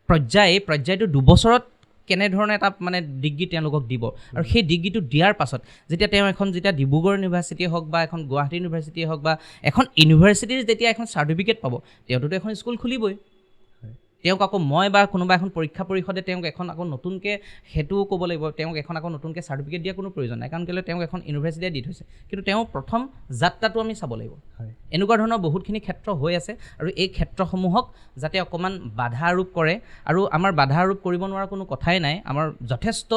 পৰ্যায়টো 2 বছৰত কেনেধৰণে এটা মানে ডিগ্ৰী তেওঁলোকক দিব। আৰু সেই ডিগ্ৰীটো দিয়াৰ পাছত যেতিয়া তেওঁ যেতিয়া ডিব্ৰুগড় ইউনিভাৰ্চিটিয়ে হওক বা এখন গুৱাহাটী ইউনিভাৰ্চিটিয়ে হওক বা এখন ইউনিভাৰ্চিটিৰ যেতিয়া এখন চাৰ্টিফিকেট পাব, তেওঁতো এখন স্কুল খুলিবই। তেওঁক আকৌ মই বা কোনোবা এখন পৰীক্ষা পৰিষদে তেওঁক এখন আকৌ নতুনকৈ সেইটোও ক'ব লাগিব, তেওঁক এখন আকৌ নতুনকৈ চাৰ্টিফিকেট দিয়া কোনো প্ৰয়োজন নাই, কাৰণ কেলৈ তেওঁক এখন ইউনিভাৰ্চিটিয়ে দি থৈছে। কিন্তু তেওঁ প্ৰথম যাত্ৰাটো আমি চাব লাগিব। এনেকুৱা ধৰণৰ বহুতখিনি ক্ষেত্ৰ হৈ আছে, আৰু এই ক্ষেত্ৰসমূহক যাতে অকণমান বাধা আৰোপ কৰে, আৰু আমাৰ বাধা আৰোপ কৰিব নোৱাৰা কোনো কথাই নাই। আমাৰ যথেষ্ট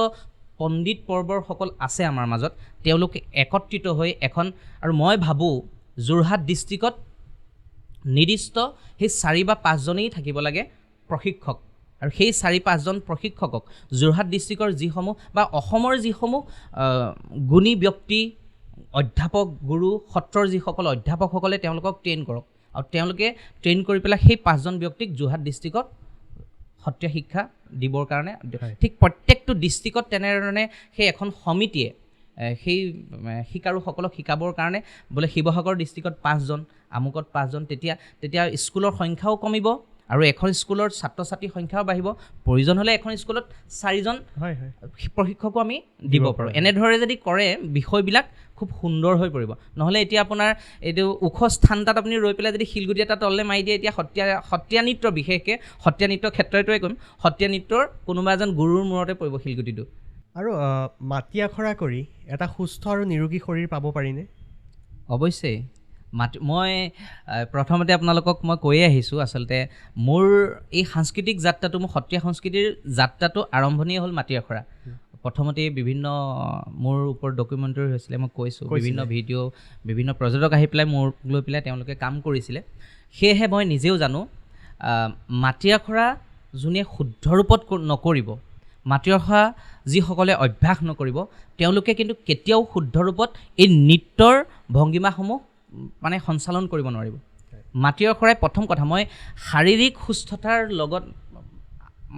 পণ্ডিত পৰ্বৰসকল আছে আমাৰ মাজত, তেওঁলোকে একত্ৰিত হৈ আৰু মই ভাবোঁ যোৰহাট ডিষ্ট্ৰিক্টত নিৰ্দিষ্ট সেই 4 বা 5জনেই থাকিব লাগে প্ৰশিক্ষক আৰু সেই 4-5জন প্ৰশিক্ষকক যোৰহাট ডিষ্ট্ৰিক্টৰ যিসমূহ বা অসমৰ যিসমূহ গুণী ব্যক্তি অধ্যাপক গুৰু সত্ৰৰ যিসকল অধ্যাপকসকলে তেওঁলোকক ট্ৰেইন কৰক আৰু তেওঁলোকে ট্ৰেইন কৰি পেলাই সেই 5জন ব্যক্তিক যোৰহাট ডিষ্ট্ৰিক্টত সত্ৰীয়া শিক্ষা দিবৰ কাৰণে ঠিক প্ৰত্যেকটো ডিষ্ট্ৰিক্টত তেনেধৰণে সেই এখন সমিতিয়ে সেই শিকাৰুসকলক শিকাবৰ কাৰণে বোলে শিৱসাগৰ ডিষ্ট্ৰিক্টত 5জন আমুকত 5জন তেতিয়া স্কুলৰ সংখ্যাও কমিব আৰু এখন স্কুলৰ ছাত্ৰ ছাত্ৰীৰ সংখ্যাও বাঢ়িব প্ৰয়োজন হ'লে এখন স্কুলত 4জন প্ৰশিক্ষকো আমি দিব পাৰোঁ এনেদৰে যদি কৰে বিষয়বিলাক খুব সুন্দৰ হৈ পৰিব নহ'লে এতিয়া আপোনাৰ এইটো ওখ স্থান তাত আপুনি ৰৈ পেলাই যদি শিলগুটি এটা তললৈ মাৰি দিয়ে এতিয়া সত্ৰীয়া নৃত্য বিশেষকৈ সত্ৰীয়া নৃত্যৰ ক্ষেত্ৰটোৱে ক'ম সত্ৰীয়া নৃত্যৰ কোনোবা এজন গুৰুৰ মূৰতে পৰিব শিলগুটিটো আৰু মাটি আখৰা কৰি এটা সুস্থ আৰু নিৰোগী শৰীৰ পাব পাৰিনে অৱশ্যেই মই প্ৰথমতে আপোনালোকক মই কৈয়ে আহিছোঁ আচলতে মোৰ এই সাংস্কৃতিক যাত্ৰাটো মোৰ সত্ৰীয়া সংস্কৃতিৰ যাত্ৰাটো আৰম্ভণিয়ে হ'ল মাটি আখৰা প্ৰথমতে বিভিন্ন মোৰ ওপৰত ডকুমেণ্টাৰী হৈছিলে মই কৈছোঁ বিভিন্ন ভিডিঅ' বিভিন্ন পৰ্যটক আহি পেলাই মোৰ লৈ পেলাই তেওঁলোকে কাম কৰিছিলে সেয়েহে মই নিজেও জানো মাটি আখৰা যোনে শুদ্ধ ৰূপত নকৰিব মাটি আখৰা যিসকলে অভ্যাস নকৰিব তেওঁলোকে কিন্তু কেতিয়াও শুদ্ধ ৰূপত এই নৃত্যৰ ভংগীমাসমূহ মানে সঞ্চালন কৰিব নোৱাৰিব মাটি আখৰাই প্ৰথম কথা মই শাৰীৰিক সুস্থতাৰ লগত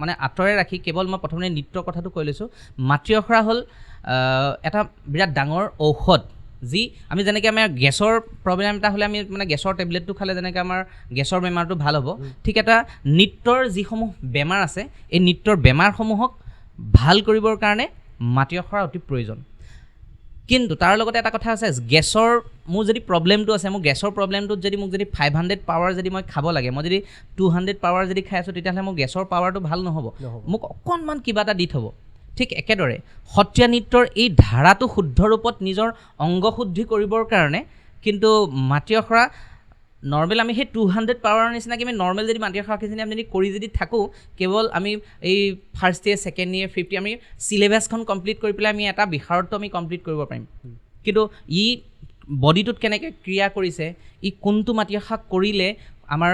মানে আঁতৰাই ৰাখি কেৱল মই প্ৰথমতে নৃত্যৰ কথাটো কৈ লৈছোঁ মাটি আখৰা হ'ল এটা বিৰাট ডাঙৰ ঔষধ যি আমি যেনেকৈ আমাৰ গেছৰ প্ৰব্লেম এটা হ'লে আমি মানে গেছৰ টেবলেটটো খালে যেনেকৈ আমাৰ গেছৰ বেমাৰটো ভাল হ'ব ঠিক এটা নৃত্যৰ যিসমূহ বেমাৰ আছে এই নৃত্যৰ বেমাৰসমূহক ভাল কৰিবৰ কাৰণে মাটি আখৰা অতি প্ৰয়োজন কিন্তু তাৰ লগতে এটা কথা আছে গেছৰ মোৰ যদি প্ৰব্লেমটো আছে মোৰ গেছৰ প্ৰব্লেমটোত যদি মোক যদি 500 পাৱাৰ যদি মই খাব লাগে মই যদি 200 পাৱাৰ যদি খাই আছোঁ তেতিয়াহ'লে মোৰ গেছৰ পাৱাৰটো ভাল নহ'ব মোক অকণমান কিবা এটা দি থ'ব ঠিক একেদৰে সত্ৰীয়া নৃত্যৰ এই ধাৰাটো শুদ্ধ ৰূপত নিজৰ অংগ শুদ্ধি কৰিবৰ কাৰণে কিন্তু মাটি আখৰা নৰ্মেল আমি সেই 200 পাৱাৰৰ নিচিনাকৈ আমি নৰ্মেল যদি মাটি আখৰাখিনি আমি যদি কৰি যদি থাকোঁ কেৱল আমি এই first year second year fifth year আমি চিলেবাছখন কমপ্লিট কৰি পেলাই আমি এটা বিষাৰত্ব আমি কমপ্লিট কৰিব পাৰিম কিন্তু ই বডিটোত কেনেকৈ ক্ৰিয়া কৰিছে ই কোনটো মাটি আখৰা কৰিলে আমাৰ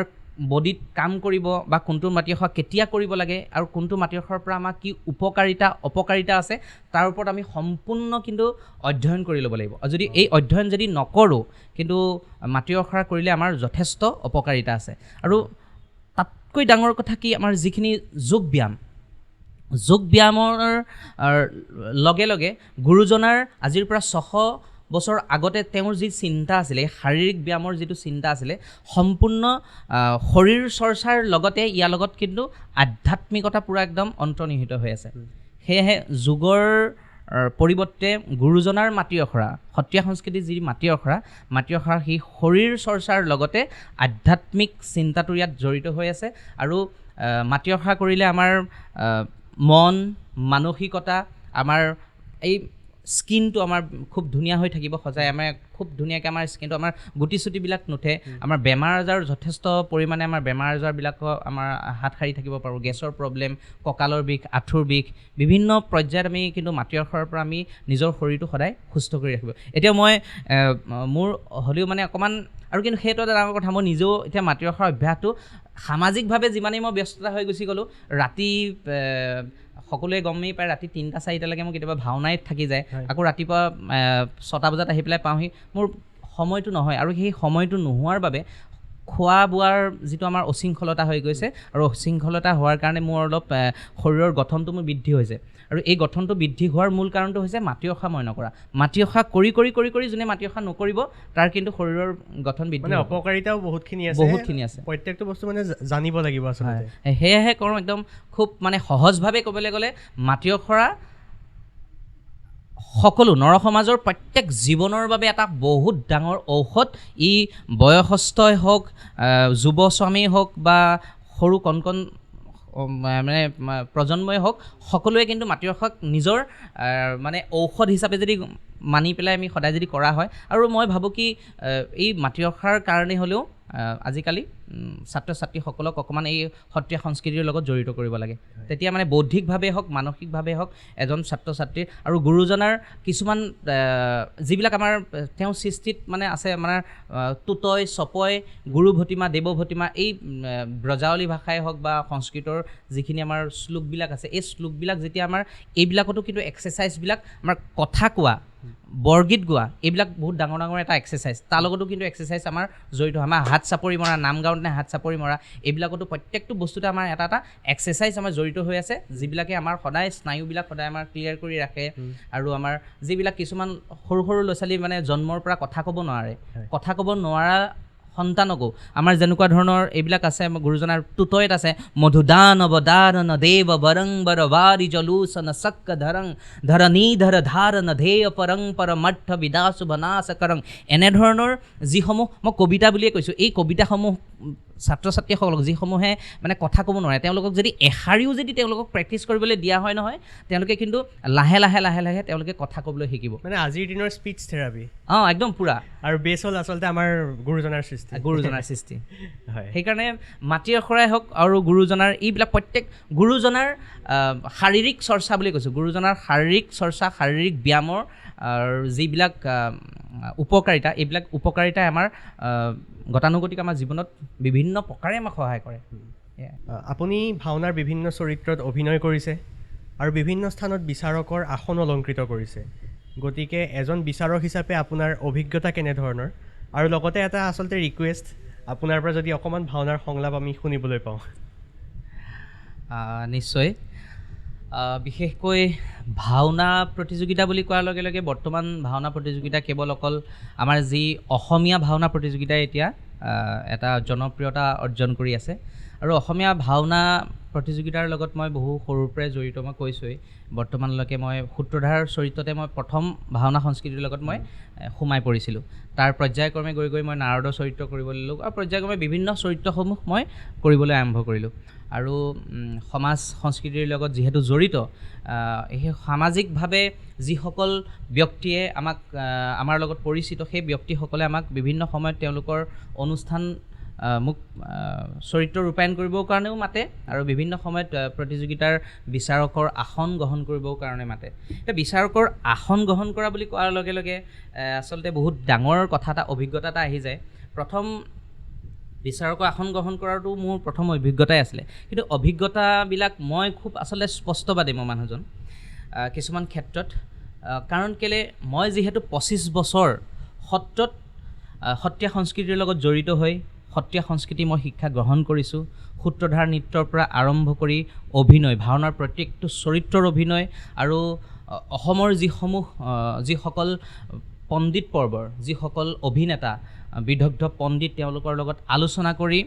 বডিত কাম কৰিব বা কোনটো মাটি আখৰা কেতিয়া কৰিব লাগে আৰু কোনটো মাটি আখৰাৰ পৰা আমাৰ কি উপকাৰিতা অপকাৰিতা আছে তাৰ ওপৰত আমি সম্পূৰ্ণ কিন্তু অধ্যয়ন কৰি ল'ব লাগিব আৰু যদি এই অধ্যয়ন যদি নকৰোঁ কিন্তু মাটি আখৰা কৰিলে আমাৰ যথেষ্ট অপকাৰিতা আছে আৰু তাতকৈ ডাঙৰ কথা কি আমাৰ যিখিনি যোগ ব্যায়ামৰ লগে লগে গুৰুজনাৰ আজিৰ পৰা 600 বছৰ আগতে তেওঁৰ যি চিন্তা আছিলে শাৰীৰিক ব্যায়ামৰ যিটো চিন্তা আছিলে সম্পূৰ্ণ শৰীৰ চৰ্চাৰ লগতে ইয়াৰ লগত কিন্তু আধ্যাত্মিকতা পূৰা একদম অন্তৰ্নিহিত হৈ আছে সেয়েহে যুগৰ পৰিৱৰ্তে গুৰুজনাৰ মাটি আখৰা সত্ৰীয়া সংস্কৃতিৰ যি মাটি আখৰা সেই শৰীৰ চৰ্চাৰ লগতে আধ্যাত্মিক চিন্তাটো ইয়াত জড়িত হৈ আছে আৰু মাটি আখৰা কৰিলে আমাৰ মন মানসিকতা আমাৰ এই স্কিনটো আমাৰ খুব ধুনীয়া হৈ থাকিব সজাই আমাৰ খুব ধুনীয়াকৈ আমাৰ স্কিনটো আমাৰ গুটি চুটিবিলাক নুঠে আমাৰ বেমাৰ আজাৰ যথেষ্ট পৰিমাণে আমাৰ বেমাৰ আজাৰবিলাক আমাৰ হাত সাৰি থাকিব পাৰোঁ গেছৰ প্ৰব্লেম কঁকালৰ বিষ আঁঠুৰ বিষ বিভিন্ন পৰ্যায়ত আমি কিন্তু মাটি আখৰাৰ পৰা আমি নিজৰ শৰীৰটো সদায় সুস্থ কৰি ৰাখিব এতিয়া মই মোৰ হ'লেও মানে অকণমান আৰু কিন্তু সেইটো এটা ডাঙৰ কথা মই নিজেও এতিয়া মাটি আখৰাৰ অভ্যাসটো সামাজিকভাৱে যিমানেই মই ব্যস্ততা হৈ গুচি গ'লোঁ ৰাতি সকলোৱে গমেই পায় ৰাতি 3-4টালৈকে মোৰ কেতিয়াবা ভাওনাত থাকি যায় আকৌ ৰাতিপুৱা 6টা বজাত আহি পেলাই পাওঁহি মোৰ সময়টো নহয় আৰু সেই সময়টো নোহোৱাৰ বাবে খোৱা বোৱাৰ যিটো আমাৰ অশৃংখলতা হৈ গৈছে আৰু অশৃংখলতা হোৱাৰ কাৰণে মোৰ অলপ শৰীৰৰ গঠনটো মোৰ বৃদ্ধি হৈছে আৰু এই গঠনটো বৃদ্ধি হোৱাৰ মূল কাৰণটো হৈছে মাটি আখৰা মই নকৰা মাটি আখৰা কৰি যোনে মাটি আখৰা নকৰিব তাৰ কিন্তু শৰীৰৰ গঠন বৃদ্ধি মানে অপকাৰিতাও বহুতখিনি আছে প্ৰত্যেকটো বস্তু মানে জানিব লাগিব আচলতে সেয়েহে কৰোঁ একদম খুব মানে সহজভাৱে ক'বলৈ গ'লে মাটি আখৰা সকলো নৰসমাজৰ প্ৰত্যেক জীৱনৰ বাবে এটা বহুত ডাঙৰ ঔষধ ই বয়সস্থই হওক যুৱস্বামী হওক বা সৰু কণ মানে প্ৰজন্মই হওক সকলোৱে কিন্তু মাটি আখৰাক নিজৰ মানে ঔষধ হিচাপে যদি মানি পেলাই আমি সদায় যদি কৰা হয় আৰু মই ভাবোঁ কি এই মাতৃভাষাৰ কাৰণে হ'লেও আজিকালি ছাত্ৰ ছাত্ৰীসকলক অকণমান এই সত্ৰীয়া সংস্কৃতিৰ লগত জড়িত কৰিব লাগে তেতিয়া মানে বৌদ্ধিকভাৱে হওক মানসিকভাৱে হওক এজন ছাত্ৰ ছাত্ৰীৰ আৰু গুৰুজনাৰ কিছুমান যিবিলাক আমাৰ তেওঁ সৃষ্টিত মানে আছে আমাৰ তুতয় চপয় গুৰু ভতিমা দেৱ ভতিমা এই ব্ৰজাৱলী ভাষাই হওক বা সংস্কৃতৰ যিখিনি আমাৰ শ্লোকবিলাক আছে এই শ্লোকবিলাক যেতিয়া আমাৰ এইবিলাকতো কিন্তু এক্সাৰচাইজবিলাক আমাৰ কথা কোৱা বৰগীত গোৱা এইবিলাক বহুত ডাঙৰ ডাঙৰ এটা এক্সাৰচাইজ তাৰ লগতো কিন্তু এক্সাৰচাইজ আমাৰ জড়িত হয় আমাৰ হাত চাপৰি মৰা নাম গাওঁতে হাত চাপৰি মৰা এইবিলাকতো প্ৰত্যেকটো বস্তুতে আমাৰ এটা এটা এক্সাৰচাইজ আমাৰ জড়িত হৈ আছে যিবিলাকে আমাৰ সদায় স্নায়ুবিলাক সদায় আমাৰ ক্লিয়াৰ কৰি ৰাখে আৰু আমাৰ যিবিলাক কিছুমান সৰু সৰু ল'ৰা ছোৱালী মানে জন্মৰ পৰা কথা ক'ব নোৱাৰে কথা ক'ব নোৱাৰা সন্তানকো আমাৰ যেনেকুৱা ধৰণৰ এইবিলাক আছে আমাৰ গুৰুজনাৰ তুতয়ত আছে মধুদান অৱদাৰণ দেৱ বৰং বৰ বাৰি জলুচন চক্ক ধৰং ধৰণী ধৰ ধাৰণ ধেয় পৰং পৰমৰ্থ বিদাসু বনাস কৰং এনেধৰণৰ যিসমূহ মই কবিতা বুলিয়ে কৈছোঁ এই কবিতাসমূহ ছাত্ৰ ছাত্ৰীসকলক যিসমূহে মানে কথা ক'ব নোৱাৰে তেওঁলোকক যদি এষাৰিও যদি তেওঁলোকক প্ৰেক্টিছ কৰিবলৈ দিয়া হয় নহয় তেওঁলোকে কিন্তু লাহে লাহে লাহে লাহে তেওঁলোকে কথা ক'বলৈ শিকিব মানে আজিৰ দিনৰ স্পীচ থেৰাপি একদম পূৰা আৰু বেছ হ'ল আচলতে আমাৰ গুৰুজনাৰ সৃষ্টি হয় সেইকাৰণে মাটি আখৰাই হওক আৰু গুৰুজনাৰ এইবিলাক প্ৰত্যেক গুৰুজনাৰ শাৰীৰিক চৰ্চা বুলি কৈছোঁ গুৰুজনাৰ শাৰীৰিক চৰ্চা শাৰীৰিক ব্যায়ামৰ যিবিলাক উপকাৰিতা এইবিলাক উপকাৰিতাই আমাৰ গতানুগতিক আমাৰ জীৱনত বিভিন্ন প্ৰকাৰে আমাক সহায় কৰে আপুনি ভাওনাৰ বিভিন্ন চৰিত্ৰত অভিনয় কৰিছে আৰু বিভিন্ন স্থানত বিচাৰকৰ আসন অলংকৃত কৰিছে গতিকে এজন বিচাৰক হিচাপে আপোনাৰ অভিজ্ঞতা কেনেধৰণৰ আৰু লগতে এটা আচলতে ৰিকুৱেষ্ট আপোনাৰ পৰা যদি অকণমান ভাওনাৰ সংলাপ আমি শুনিবলৈ পাওঁ নিশ্চয় বিশেষকৈ ভাওনা প্ৰতিযোগিতা বুলি কোৱাৰ লগে লগে বৰ্তমান ভাওনা প্ৰতিযোগিতা কেৱল অকল আমাৰ যি অসমীয়া ভাওনা প্ৰতিযোগিতাই এতিয়া এটা জনপ্ৰিয়তা অৰ্জন কৰি আছে আৰু অসমীয়া ভাওনা প্ৰতিযোগিতাৰ লগত মই বহু সৰুৰ পৰাই জড়িত মই কৈছোঁৱেই বৰ্তমানলৈকে মই সূত্ৰধাৰ চৰিত্ৰতে মই প্ৰথম ভাওনা সংস্কৃতিৰ লগত মই সোমাই পৰিছিলোঁ তাৰ পৰ্যায়ক্ৰমে গৈ গৈ মই নাৰদৰ চৰিত্ৰ কৰিবলৈ ল'লোঁ আৰু পৰ্যায়ক্ৰমে বিভিন্ন চৰিত্ৰসমূহ মই কৰিবলৈ আৰম্ভ কৰিলোঁ আৰু সমাজ সংস্কৃতিৰ লগত যিহেতু জড়িত সেই সামাজিকভাৱে যিসকল ব্যক্তিয়ে আমাৰ লগত পৰিচিত সেই ব্যক্তিসকলে আমাক বিভিন্ন সময়ত তেওঁলোকৰ অনুষ্ঠান মোক চৰিত্ৰ ৰূপায়ণ কৰিবৰ কাৰণেও মাতে আৰু বিভিন্ন সময়ত প্ৰতিযোগিতাৰ বিচাৰকৰ আসন গ্ৰহণ কৰিবৰ কাৰণে মাতে এতিয়া বিচাৰকৰ আসন গ্ৰহণ কৰা বুলি কোৱাৰ লগে লগে আচলতে বহুত ডাঙৰ কথা এটা অভিজ্ঞতা এটা আহি যায় প্ৰথম বিচাৰকৰ আসন গ্ৰহণ কৰাটো মোৰ প্ৰথম অভিজ্ঞতাই আছিলে কিন্তু অভিজ্ঞতাবিলাক মই খুব আচলতে স্পষ্টবাদী মই মানুহজন কিছুমান ক্ষেত্ৰত কাৰণ কেলৈ মই যিহেতু 25 বছৰ সত্ৰত সত্ৰীয়া সংস্কৃতিৰ লগত জড়িত হৈ সত্ৰীয়া সংস্কৃতি মই শিক্ষা গ্ৰহণ কৰিছোঁ সূত্ৰধাৰ নৃত্যৰ পৰা আৰম্ভ কৰি অভিনয় ভাওনাৰ প্ৰত্যেকটো চৰিত্ৰৰ অভিনয় আৰু অসমৰ যিসকল পণ্ডিত পৰ্বৰ যিসকল অভিনেতা বিদগ্ধ পণ্ডিত তেওঁলোকৰ লগত আলোচনা কৰি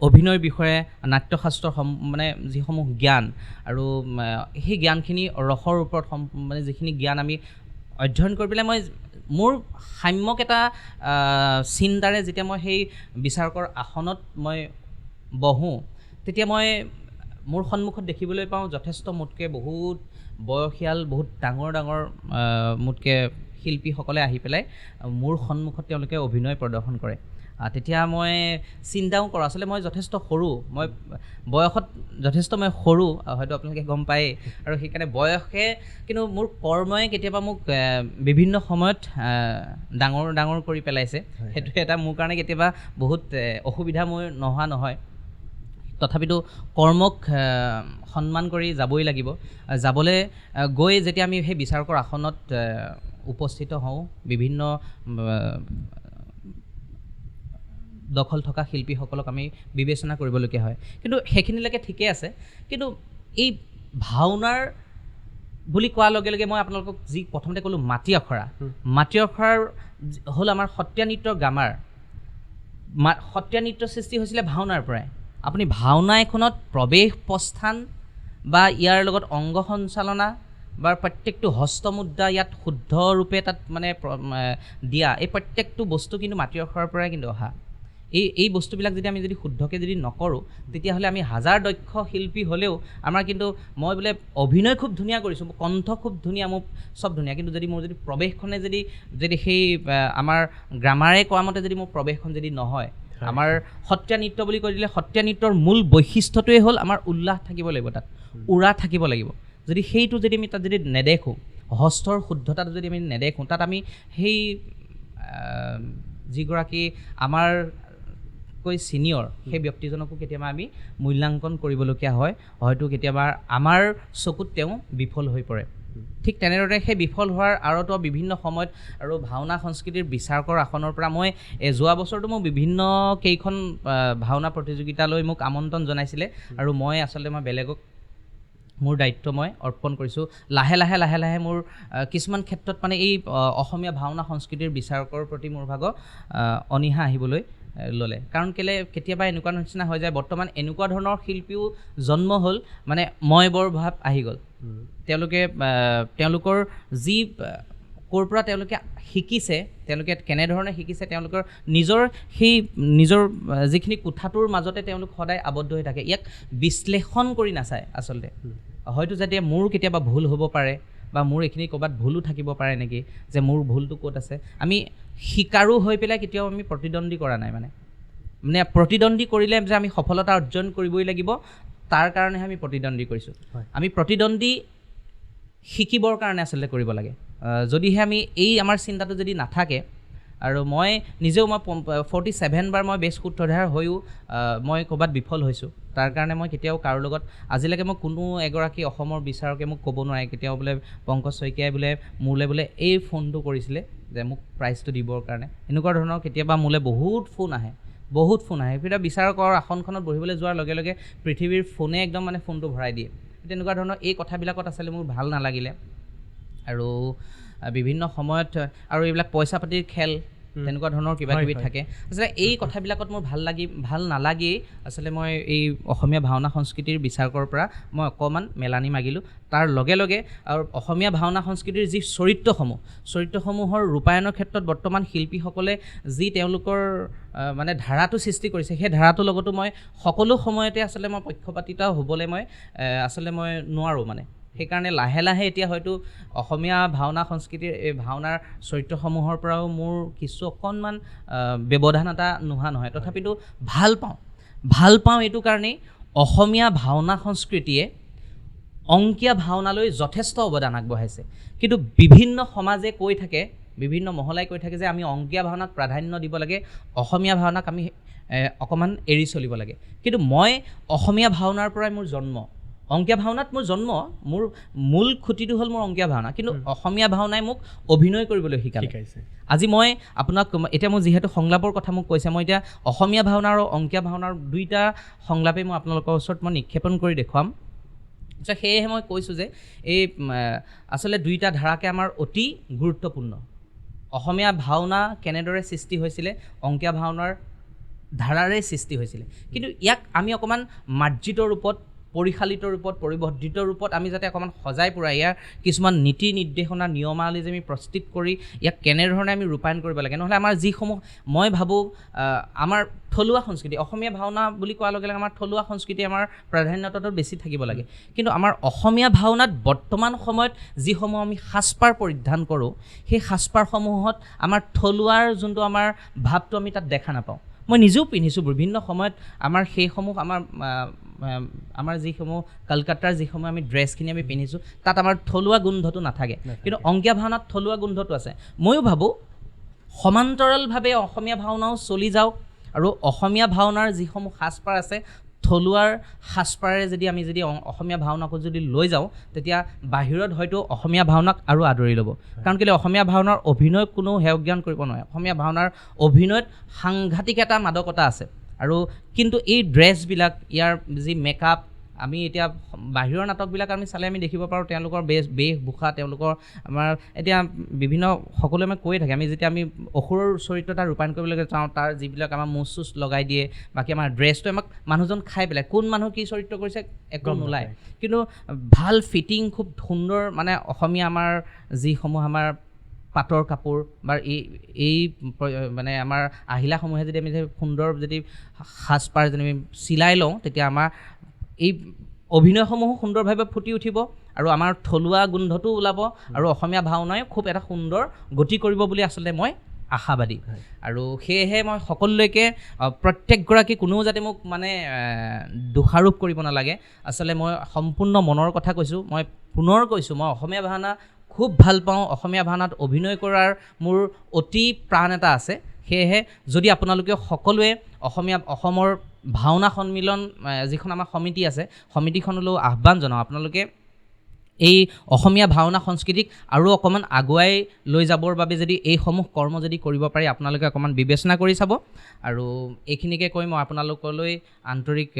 অভিনয়ৰ বিষয়ে নাট্যশাস্ত্ৰৰ মানে যিসমূহ জ্ঞান আৰু সেই জ্ঞানখিনি ৰসৰ ওপৰত মানে যিখিনি জ্ঞান আমি অধ্যয়ন কৰি পেলাই মই মোৰ সাম্যক এটা চিন্তাৰে যেতিয়া মই সেই বিচাৰকৰ আসনত মই বহোঁ তেতিয়া মই মোৰ সন্মুখত দেখিবলৈ পাওঁ যথেষ্ট মোতকৈ বহুত বয়সীয়াল বহুত ডাঙৰ ডাঙৰ মোতকৈ শিল্পীসকলে আহি পেলাই মোৰ সন্মুখত তেওঁলোকে অভিনয় প্ৰদৰ্শন কৰে তেতিয়া মই চিন্তাও কৰোঁ আচলতে মই যথেষ্ট সৰু মই বয়সত যথেষ্ট মই সৰু হয়তো আপোনালোকে গম পায়েই আৰু সেইকাৰণে বয়সে কিন্তু মোৰ কৰ্মই কেতিয়াবা মোক বিভিন্ন সময়ত ডাঙৰ ডাঙৰ কৰি পেলাইছে সেইটো এটা মোৰ কাৰণে কেতিয়াবা বহুত অসুবিধা মোৰ নোহোৱা নহয় তথাপিতো কৰ্মক সন্মান কৰি যাবই লাগিব যাবলৈ গৈ যেতিয়া আমি সেই বিচাৰকৰ আসনত উপস্থিত হওঁ বিভিন্ন দখল থকা শিল্পীসকলক আমি বিবেচনা কৰিবলগীয়া হয় কিন্তু সেইখিনিলৈকে ঠিকেই আছে কিন্তু এই ভাওনাৰ বুলি কোৱাৰ লগে লগে মই আপোনালোকক যি প্ৰথমতে ক'লোঁ মাটি আখৰাৰ হ'ল আমাৰ সত্ৰীয়া নৃত্যৰ গ্ৰামাৰ সত্ৰীয়া নৃত্যৰ সৃষ্টি হৈছিলে ভাওনাৰ পৰাই আপুনি ভাওনা এখনত প্ৰৱেশ প্ৰস্থান বা ইয়াৰ লগত অংগ সঞ্চালনা বা প্ৰত্যেকটো হস্তমুদ্ৰা ইয়াত শুদ্ধ ৰূপে তাত মানে দিয়া এই প্ৰত্যেকটো বস্তু কিন্তু মাটি আখৰাৰ পৰাই কিন্তু অহা এই বস্তুবিলাক যদি শুদ্ধকৈ যদি নকৰোঁ তেতিয়াহ'লে আমি হাজাৰ দক্ষ শিল্পী হ'লেও আমাৰ কিন্তু মই বোলে অভিনয় খুব ধুনীয়া কৰিছোঁ, মোৰ কণ্ঠ খুব ধুনীয়া, মোৰ চব ধুনীয়া, কিন্তু যদি মোৰ যদি প্ৰৱেশখনে যদি সেই আমাৰ গ্ৰামাৰে কোৱা মতে যদি মোৰ প্ৰৱেশখন যদি নহয়, আমাৰ সত্ৰীয়া নৃত্য বুলি কৈ দিলে সত্ৰীয়া নৃত্যৰ মূল বৈশিষ্ট্যটোৱে হ'ল আমাৰ উল্লাস থাকিব লাগিব, তাত উৰা থাকিব লাগিব। যদি সেইটো যদি আমি তাত যদি নেদেখোঁ, হস্তৰ শুদ্ধতাটো যদি আমি নেদেখোঁ, তাত আমি সেই যিগৰাকী আমাৰকৈ ছিনিয়ৰ সেই ব্যক্তিজনকো কেতিয়াবা আমি মূল্যাংকন কৰিবলগীয়া হয়, হয়তো কেতিয়াবা আমাৰ চকুত তেওঁ বিফল হৈ পৰে। ঠিক তেনেদৰে সেই বিফল হোৱাৰ আঁৰতো বিভিন্ন সময়ত আৰু ভাওনা সংস্কৃতিৰ বিচাৰকৰ আসনৰ পৰা মই যোৱা বছৰতো মোক বিভিন্ন কেইখন ভাওনা প্ৰতিযোগিতালৈ মোক আমন্ত্ৰণ জনাইছিলে, আৰু মই আচলতে বেলেগক মোৰ দায়িত্ব মই অৰ্পণ কৰিছোঁ। লাহে লাহে মোৰ কিছুমান ক্ষেত্ৰত মানে এই অসমীয়া ভাওনা সংস্কৃতিৰ বিচাৰকৰ প্ৰতি মোৰ অনীহা আহিবলৈ ল'লে। কাৰণ কেতিয়াবা এনেকুৱা নিচিনা হৈ যায়, বৰ্তমান এনেকুৱা ধৰণৰ শিল্পীও জন্ম হ'ল, মানে মই বৰ ভাৱ আহি গ'ল। তেওঁলোকৰ যি ক'ৰ পৰা তেওঁলোকে শিকিছে, তেওঁলোকে কেনেধৰণে শিকিছে, তেওঁলোকৰ নিজৰ যিখিনি কোঠাটোৰ মাজতে তেওঁলোক সদায় আবদ্ধ হৈ থাকে, ইয়াক বিশ্লেষণ কৰি নাচায় আচলতে। হয়তো যেতিয়া মোৰ কেতিয়াবা ভুল হ'ব পাৰে বা মোৰ এইখিনি ক'ৰবাত ভুলো থাকিব পাৰে নেকি, যে মোৰ ভুলটো ক'ত আছে, আমি শিকাৰু হৈ পেলাই কেতিয়াও আমি প্ৰতিদ্বন্দ্বী কৰা নাই। মানে প্ৰতিদ্বন্দ্বী কৰিলে যে আমি সফলতা অৰ্জন কৰিবই লাগিব তাৰ কাৰণেহে আমি প্ৰতিদ্বন্দ্বী কৰিছোঁ। আমি প্ৰতিদ্বন্দ্বী শিকিবৰ কাৰণে আচলতে কৰিব লাগে। যদিহে আমি আমাৰ চিন্তাটো যদি নাথাকে, আৰু মই 47 বাৰ মই বেষ্ট সূত্ৰধাৰ হৈও মই ক'ৰবাত বিফল হৈছোঁ, তাৰ কাৰণে মই কেতিয়াও কাৰো লগত আজিলৈকে মই কোনো এগৰাকী অসমৰ বিচাৰকে মোক ক'ব নোৱাৰে কেতিয়াও বোলে পংকজ শইকীয়াই মোলৈ এই ফোনটো কৰিছিলে যে মোক প্ৰাইজটো দিবৰ কাৰণে। এনেকুৱা ধৰণৰ কেতিয়াবা মোলৈ বহুত ফোন আহে। এতিয়া বিচাৰকৰ আসনখনত বহিবলৈ যোৱাৰ লগে লগে পৃথিৱীৰ ফোনে একদম ফোনটো ভৰাই দিয়ে। তেনেকুৱা ধৰণৰ এই কথাবিলাকত আচলতে মোৰ ভাল নালাগিলে, আৰু বিভিন্ন সময়ত আৰু এইবিলাক পইচা পাতিৰ খেল তেনেকুৱা ধৰণৰ কিবা কিবি থাকে। আচলতে এই কথাবিলাকত মোৰ ভাল নালাগেই। আচলতে মই এই অসমীয়া ভাওনা সংস্কৃতিৰ বিচাৰকৰ পৰা মই অকণমান মেলানি মাগিলোঁ। তাৰ লগে লগে আৰু অসমীয়া ভাওনা সংস্কৃতিৰ যি চৰিত্ৰসমূহৰ ৰূপায়ণৰ ক্ষেত্ৰত বৰ্তমান শিল্পীসকলে যি তেওঁলোকৰ ধাৰাটো সৃষ্টি কৰিছে, সেই ধাৰাটোৰ লগতো মই সকলো সময়তে আচলতে মই পক্ষপাতিত হ'বলৈ মই নোৱাৰোঁ। সেইকাৰণে লাহে লাহে এতিয়া হয়তো অসমীয়া ভাওনা সংস্কৃতিৰ এই ভাওনাৰ চৰিত্ৰসমূহৰ পৰাও মোৰ কিছু অকণমান ব্যৱধানতা নোহোৱা নহয়। তথাপিতো ভাল পাওঁ এইটো কাৰণেই, অসমীয়া ভাওনা সংস্কৃতিয়ে অংকীয়া ভাওনালৈ যথেষ্ট অৱদান আগবঢ়াইছে। কিন্তু বিভিন্ন সমাজে বিভিন্ন মহলাই কৈ থাকে যে আমি অংকীয়া ভাওনাক প্ৰাধান্য দিব লাগে, অসমীয়া ভাওনাক আমি অকণমান এৰি চলিব লাগে। কিন্তু মই অসমীয়া ভাওনাৰ পৰাই মোৰ জন্ম, অংকীয়া ভাওনাত মোৰ জন্ম, মোৰ মূল খুঁটিটো হ'ল মোৰ অংকীয়া ভাওনা, কিন্তু অসমীয়া ভাওনাই মোক অভিনয় কৰিবলৈ শিকাইছে। আজি মই আপোনাক এতিয়া মোৰ যিহেতু সংলাপৰ কথা মোক কৈছে, মই এতিয়া অসমীয়া ভাওনা আৰু অংকীয়া ভাওনাৰ দুইটা সংলাপেই মই আপোনালোকৰ ওচৰত নিক্ষেপণ কৰি দেখুৱাম। সেয়েহে মই কৈছোঁ যে এই আচলতে দুইটা ধাৰাকে আমাৰ অতি গুৰুত্বপূৰ্ণ। অসমীয়া ভাওনা কেনেদৰে সৃষ্টি হৈছিলে, অংকীয়া ভাওনাৰ ধাৰাৰে সৃষ্টি হৈছিলে, কিন্তু ইয়াক আমি অকণমান মাৰ্জিত ৰূপত, পৰিশালিত ৰূপত, পৰিবৰ্ধিত ৰূপত আমি যাতে অকণমান সজাই পৰাই ইয়াৰ কিছুমান নীতি নিৰ্দেশনা নিয়মাৱলী যে আমি প্ৰস্তুত কৰি ইয়াক কেনেধৰণে আমি ৰূপায়ণ কৰিব লাগে। নহ'লে আমাৰ যিসমূহ মই ভাবোঁ আমাৰ থলুৱা সংস্কৃতি, অসমীয়া ভাওনা বুলি কোৱাৰ লগে লগে আমাৰ থলুৱা সংস্কৃতি আমাৰ প্ৰাধান্যতাটো বেছি থাকিব লাগে। কিন্তু আমাৰ অসমীয়া ভাওনাত বৰ্তমান সময়ত যিসমূহ আমি সাজপাৰ পৰিধান কৰোঁ, সেই সাজপাৰসমূহত আমাৰ থলুৱাৰ যোনটো আমাৰ ভাৱটো আমি তাত দেখা নাপাওঁ। মই নিজেও পিন্ধিছোঁ বিভিন্ন সময়ত আমাৰ সেইসমূহ আমাৰ যিসমূহ কলকাতাৰ যিসমূহ আমি ড্ৰেছখিনি আমি পিন্ধিছোঁ, তাত আমাৰ থলুৱা গোন্ধটো নাথাকে। কিন্তু অংকীয়া ভাওনাত থলুৱা গোন্ধটো আছে। ময়ো ভাবোঁ সমান্তৰালভাৱে অসমীয়া ভাওনাও চলি যাওক, আৰু অসমীয়া ভাওনাৰ যিসমূহ সাজপাৰ আছে, থলুৱাৰ সাজপাৰেৰে যদি অসমীয়া ভাওনাকো যদি লৈ যাওঁ, তেতিয়া বাহিৰত হয়তো অসমীয়া ভাওনাক আৰু আদৰি ল'ব। কাৰণ কেলৈ অসমীয়া ভাওনাৰ অভিনয় কোনো হেয় জ্ঞান কৰিব নোৱাৰে। অসমীয়া ভাওনাৰ অভিনয়ত সাংঘাতিক এটা মাদকতা আছে। আৰু কিন্তু এই ড্ৰেছবিলাক, ইয়াৰ যি মেকআপ, আমি এতিয়া বাহিৰৰ নাটকবিলাক আমি চালে আমি দেখিব পাৰোঁ তেওঁলোকৰ বেশভূষা, তেওঁলোকৰ আমাৰ এতিয়া বিভিন্ন সকলোৱে আমি কৈয়ে থাকে, আমি যেতিয়া আমি অসুৰৰ চৰিত্ৰ এটা ৰূপায়ণ কৰিবলৈ চাওঁ, তাৰ যিবিলাক আমাৰ মুচ চুচ লগাই দিয়ে, বাকী আমাৰ ড্ৰেছটো আমাক মানুহজন খাই পেলাই কোন মানুহ কি চৰিত্ৰ কৰিছে একো নোলায়। কিন্তু ভাল ফিটিং, খুব সুন্দৰ অসমীয়া আমাৰ যিসমূহ আমাৰ পাটৰ কাপোৰ বা এই মানে আমাৰ আহিলাসমূহে যদি আমি সুন্দৰ যদি সাজপাৰ যদি আমি চিলাই লওঁ তেতিয়া আমাৰ এই অভিনয়সমূহো সুন্দৰভাৱে ফুটি উঠিব আৰু আমাৰ থলুৱা গোন্ধটো ওলাব আৰু অসমীয়া ভাওনাই খুব এটা সুন্দৰ গতি কৰিব বুলি আচলতে মই আশাবাদী আৰু সেয়েহে মই সকলোলৈকে প্ৰত্যেকগৰাকী কোনেও যাতে মোক মানে দোষাৰোপ কৰিব নালাগে আচলতে মই সম্পূৰ্ণ মনৰ কথা কৈছোঁ মই পুনৰ কৈছোঁ মই অসমীয়া ভাওনা খুব ভাল পাওঁ অসমীয়া ভাওনাত অভিনয় কৰাৰ মোৰ অতি প্ৰাণ এটা আছে সেয়েহে যদি আপোনালোকে সকলোৱে অসমৰ ভাওনা সন্মিলন যিখন আমাৰ সমিতি আছে সমিতিখনলৈও আহ্বান জনাওঁ আপোনালোকে এই অসমীয়া ভাওনা সংস্কৃতিক আৰু অকণমান আগুৱাই লৈ যাবৰ বাবে যদি এইসমূহ কৰ্ম যদি কৰিব পাৰি আপোনালোকে অকণমান বিবেচনা কৰি চাব আৰু এইখিনিকে কৈ মই আপোনালোকলৈ আন্তৰিক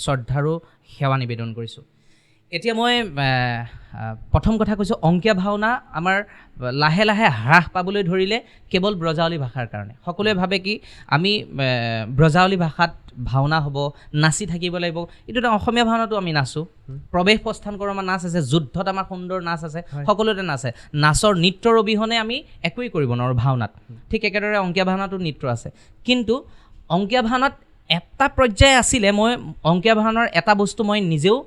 শ্ৰদ্ধাৰো সেৱা নিবেদন কৰিছোঁ এতিয়া মই প্ৰথম কথা কৈছোঁ অংকীয়া ভাওনা আমাৰ লাহে লাহে হ্ৰাস পাবলৈ ধৰিলে কেৱল ব্ৰজাৱলী ভাষাৰ কাৰণে সকলোৱে ভাবে কি আমি ব্ৰজাৱলী ভাষাত ভাওনা হ'ব নাচি থাকিব লাগিব এইটো এটা অসমীয়া ভাওনাটো আমি নাচোঁ প্ৰৱেশ প্ৰস্থান কৰোঁ আমাৰ নাচ আছে যুদ্ধত আমাৰ সুন্দৰ নাচ আছে সকলোতে নাচ আছে নাচৰ নৃত্যৰ অবিহনে আমি একোৱেই কৰিব নোৱাৰোঁ ভাওনাত ঠিক একেদৰে অংকীয়া ভাওনাটো নৃত্য আছে কিন্তু অংকীয়া ভাওনাত এটা পৰ্যায় আছিলে মই অংকীয়া ভাওনাৰ এটা বস্তু মই নিজেও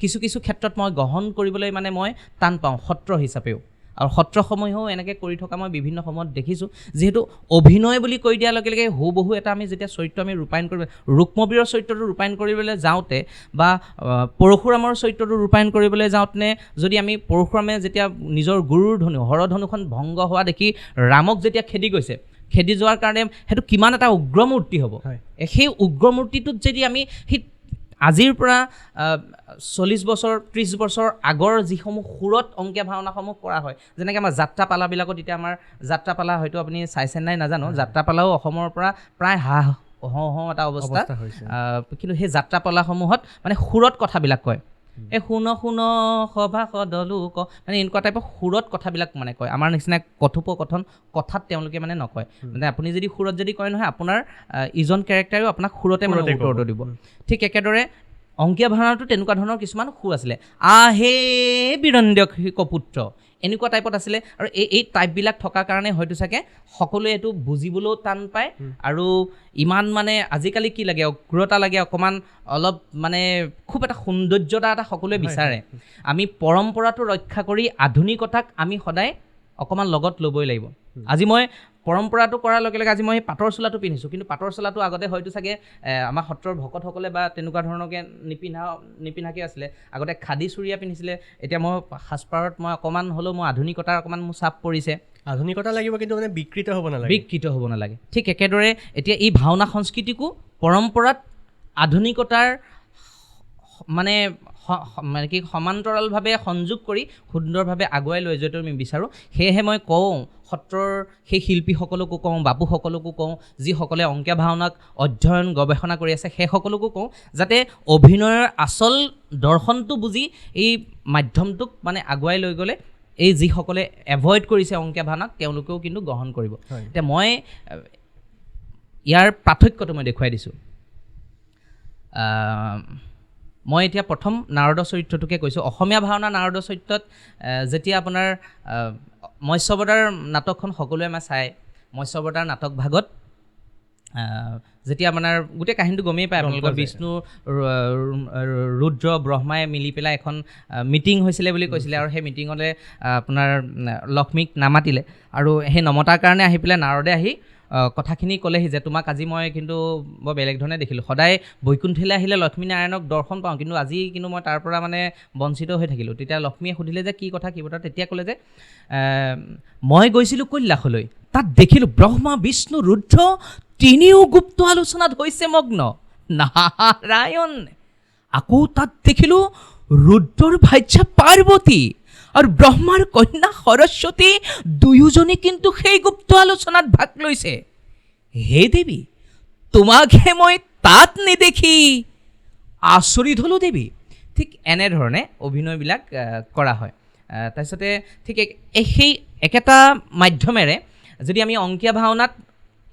কিছু কিছু ক্ষেত্ৰত মই গ্ৰহণ কৰিবলৈ মানে মই টান পাওঁ সত্ৰ হিচাপেও আৰু সত্ৰসমূহেও এনেকৈ কৰি থকা মই বিভিন্ন সময়ত দেখিছোঁ যিহেতু অভিনয় বুলি কৈ দিয়াৰ লগে লগে হুবহু এটা আমি যেতিয়া চৰিত্ৰ আমি ৰূপায়ণ কৰিব ৰুক্মবীৰৰ চৰিত্ৰটো ৰূপায়ণ কৰিবলৈ যাওঁতে বা পৰশুৰামৰ চৰিত্ৰটো ৰূপায়ণ কৰিবলৈ যাওঁতে যদি আমি পৰশুৰামে যেতিয়া নিজৰ গুৰুৰ ধনু হৰধনুখন ভংগ হোৱা দেখি ৰামক যেতিয়া খেদি যোৱাৰ কাৰণে সেইটো কিমান এটা উগ্ৰমূৰ্তি হ'ব সেই উগ্ৰমূৰ্তিটোত যদি আমি সেই আজিৰ পৰা 40 বছৰ 30 বছৰ আগৰ যিসমূহ সুৰত অংকীয়া ভাওনাসমূহ কৰা হয় যেনেকৈ আমাৰ যাত্ৰাপালাবিলাকত এতিয়া আমাৰ যাত্ৰাপালা হয়তো আপুনি চাইছে নাই নাজানো যাত্ৰাপালাও অসমৰ পৰা প্ৰায় হওঁ এটা অৱস্থা কিন্তু সেই যাত্ৰাপালাসমূহত মানে সুৰত কথাবিলাক কয় এই শুন সভা সদলোক মানে এনেকুৱা টাইপৰ সুৰত কথাবিলাক মানে কয় আমাৰ নিচিনা কথোপকথন কথাত তেওঁলোকে মানে নকয় মানে আপুনি যদি সুৰত যদি কয় নহয় আপোনাৰ ইজন কেৰেক্টাৰেও আপোনাক সুৰতে মানে উত্তৰটো দিব ঠিক একেদৰে অংকীয়া ভাওনাটো তেনেকুৱা ধৰণৰ কিছুমান সুৰ আছিলে আহে বীৰন্দ্যক পুত্ৰ এনেকুৱা টাইপত আছিলে আৰু এই টাইপবিলাক থকাৰ কাৰণে হয়তো চাগে সকলোৱে এইটো বুজিবলৈও টান পায় আৰু ইমান মানে আজিকালি কি লাগে অগ্ৰতা লাগে অকণমান অলপ মানে খুব এটা সৌন্দৰ্যতা এটা সকলোৱে বিচাৰে আমি পৰম্পৰাটো ৰক্ষা কৰি আধুনিকতাক আমি সদায় অকণমান লগত ল'বই লাগিব আজি মই পৰম্পৰাটো কৰাৰ লগে লগে আজি মই পাটৰ চোলাটো পিন্ধিছোঁ কিন্তু পাটৰ চোলাটো আগতে হয়তো চাগে আমাৰ সত্ৰৰ ভকতসকলে বা তেনেকুৱা ধৰণৰকৈ নিপিন্ধাকৈ আছিলে আগতে খাদী চুৰিয়া পিন্ধিছিলে এতিয়া মই সাজপাৰত মই অকণমান হ'লেও মই আধুনিকতাৰ অকণমান মোৰ চাপ পৰিছে আধুনিকতা লাগিব কিন্তু মানে বিকৃত হ'ব নালাগে ঠিক একেদৰে এতিয়া এই ভাওনা সংস্কৃতিকো পৰম্পৰাত আধুনিকতাৰ মানে কি সমান্তৰালভাৱে সংযোগ কৰি সুন্দৰভাৱে আগুৱাই লৈ যোৱাটো আমি বিচাৰোঁ সেয়েহে মই কওঁ সত্ৰৰ সেই শিল্পীসকলকো কওঁ বাপুসকলকো কওঁ যিসকলে অংকীয়া ভাওনাক অধ্যয়ন গৱেষণা কৰি আছে সেইসকলকো কওঁ যাতে অভিনয়ৰ আচল দৰ্শনটো বুজি এই মাধ্যমটোক মানে আগুৱাই লৈ গ'লে এই যিসকলে এভইড কৰিছে অংকীয়া ভাওনাক তেওঁলোকেও কিন্তু গ্ৰহণ কৰিব এতিয়া মই ইয়াৰ পাৰ্থক্যটো মই দেখুৱাই দিছোঁ মই এতিয়া প্ৰথম নাৰদ চৰিত্ৰটোকে কৈছোঁ অসমীয়া ভাওনা নাৰদ চৰিত্ৰত যেতিয়া আপোনাৰ মৎস্যৱতাৰ নাটকখন সকলোৱে আমাৰ চায় মৎস্যৱতাৰ নাটক ভাগত যেতিয়া আপোনাৰ গোটেই কাহিনীটো গমেই পায় আপোনালোকৰ বিষ্ণু ৰুদ্ৰ ব্ৰহ্মাই মিলি পেলাই এখন মিটিং হৈছিলে বুলি কৈছিলে আৰু সেই মিটিঙলৈ আপোনাৰ লক্ষ্মীক নামাতিলে আৰু সেই নমতাৰ কাৰণে আহি পেলাই নাৰদে আহি কথাখিনি ক'লেহি যে তোমাক আজি মই কিন্তু বৰ বেলেগ ধৰণে দেখিলোঁ সদায় বৈকুণ্ঠলৈ আহিলে লক্ষ্মীনাৰায়ণক দৰ্শন পাওঁ কিন্তু আজি কিন্তু মই তাৰ পৰা মানে বঞ্চিত হৈ থাকিলোঁ তেতিয়া লক্ষ্মীয়ে সুধিলে যে কি কথা কি বতৰা তেতিয়া ক'লে যে মই গৈছিলোঁ কৈলাশলৈ তাত দেখিলোঁ ব্ৰহ্মা বিষ্ণু ৰুদ্ৰ তিনিও গুপ্ত আলোচনাত হৈছে মগ্ন নাৰায়ণ আকৌ তাত দেখিলোঁ ৰুদ্ৰৰ ভাৰ্যা পাৰ্বতী আৰু ব্ৰহ্মাৰ কন্যা সৰস্বতী দুয়োজনে কিন্তু সেই গুপ্ত আলোচনাত ভাগ লৈছে হে দেৱী তোমাকহে মই তাত নেদেখি আচৰিত হ'লোঁ দেৱী ঠিক এনেধৰণে অভিনয়বিলাক কৰা হয় তাৰপিছতে ঠিক সেই একেটা মাধ্যমেৰে যদি আমি অংকীয়া ভাওনাত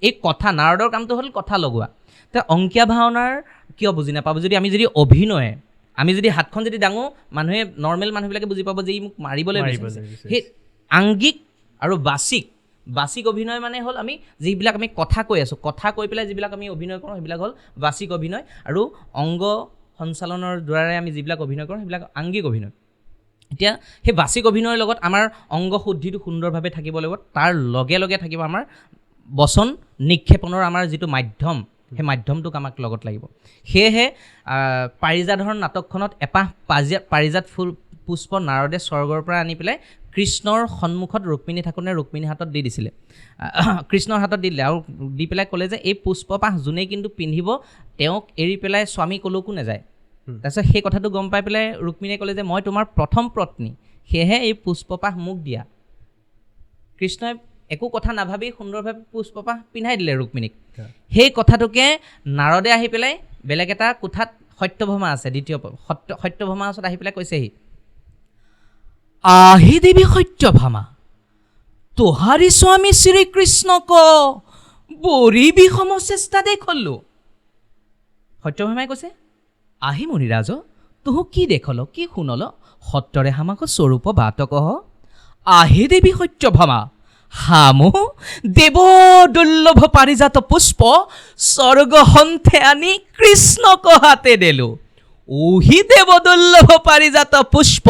এই কথা নাৰদৰ কামটো হ'ল কথা লগোৱা তে অংকীয়া ভাওনাৰ কিয় বুজি নাপাব যদি আমি যদি অভিনয়ে আমি যদি হাতখন যদি দাঙো মানুহে নৰ্মেল মানুহবিলাকে বুজি পাব যে ই মোক মাৰিবলৈ বিচাৰিছে সেই আংগিক আৰু বাচিক অভিনয় মানে হ'ল আমি যিবিলাক আমি কথা কৈ আছোঁ, কথা কৈ পেলাই যিবিলাক আমি অভিনয় কৰোঁ সেইবিলাক হ'ল বাচিক অভিনয়, আৰু অংগ সঞ্চালনৰ দ্বাৰাই আমি যিবিলাক অভিনয় কৰোঁ সেইবিলাক আংগিক অভিনয়। এতিয়া সেই বাচিক অভিনয়ৰ লগত আমাৰ অংগ শুদ্ধিটো সুন্দৰভাৱে থাকিব লাগিব, তাৰ লগে লগে থাকিব আমাৰ বচন নিক্ষেপণৰ আমাৰ যিটো মাধ্যম, সেই মাধ্যমটোক আমাক লগত লাগিব। সেয়েহে পাৰিজাতহৰণ নাটকখনত এপাহ পাৰিজাত ফুল পুষ্প নাৰদে স্বৰ্গৰ পৰা আনি পেলাই কৃষ্ণৰ সন্মুখত ৰুক্মিণী থাকোঁতে ৰুক্মিণীৰ হাতত দি দিছিলে, কৃষ্ণৰ হাতত দি দিলে, আৰু দি পেলাই ক'লে যে এই পুষ্পপাহ যোনে কিন্তু পিন্ধিব তেওঁক এৰি পেলাই স্বামী ক'লৈকো নাযায়। তাৰপিছত সেই কথাটো গম পাই পেলাই ৰুক্মিণীয়ে ক'লে যে মই তোমাৰ প্ৰথম পত্নী, সেয়েহে এই পুষ্পপাহ মোক দিয়া। কৃষ্ণই একো কথা নাভাবি সুন্দৰভাৱে পুষ্পপাহ পিন্ধাই দিলে ৰুক্মিণীক। সেই কথাটোকে নাৰদে আহি পেলাই বেলেগ এটা কোঠাত সত্যভামা আছে, দ্বিতীয় সত্যভামাৰ ওচৰত আহি পেলাই কৈছেহি, আহি দেৱী সত্যভামা, তোহাৰি স্বামী শ্ৰীকৃষ্ণক বৰি বিষম চেষ্টা দেখলো। সত্যভামাই কৈছে, আহি মণিৰাজ, তোহো কি দেখল, কি শুনল, সত্যৰে হামাক স্বৰূপ বাত কহ। আহি দেৱী সত্যভামা, হামো দেৱ দুৰ্লভ পাৰিজাত পুষ্প স্বৰ্গ সন্থে আনি কৃষ্ণক হাতে দিলো। ওহি দেৱ দুৰ্লভ পাৰিজাত পুষ্প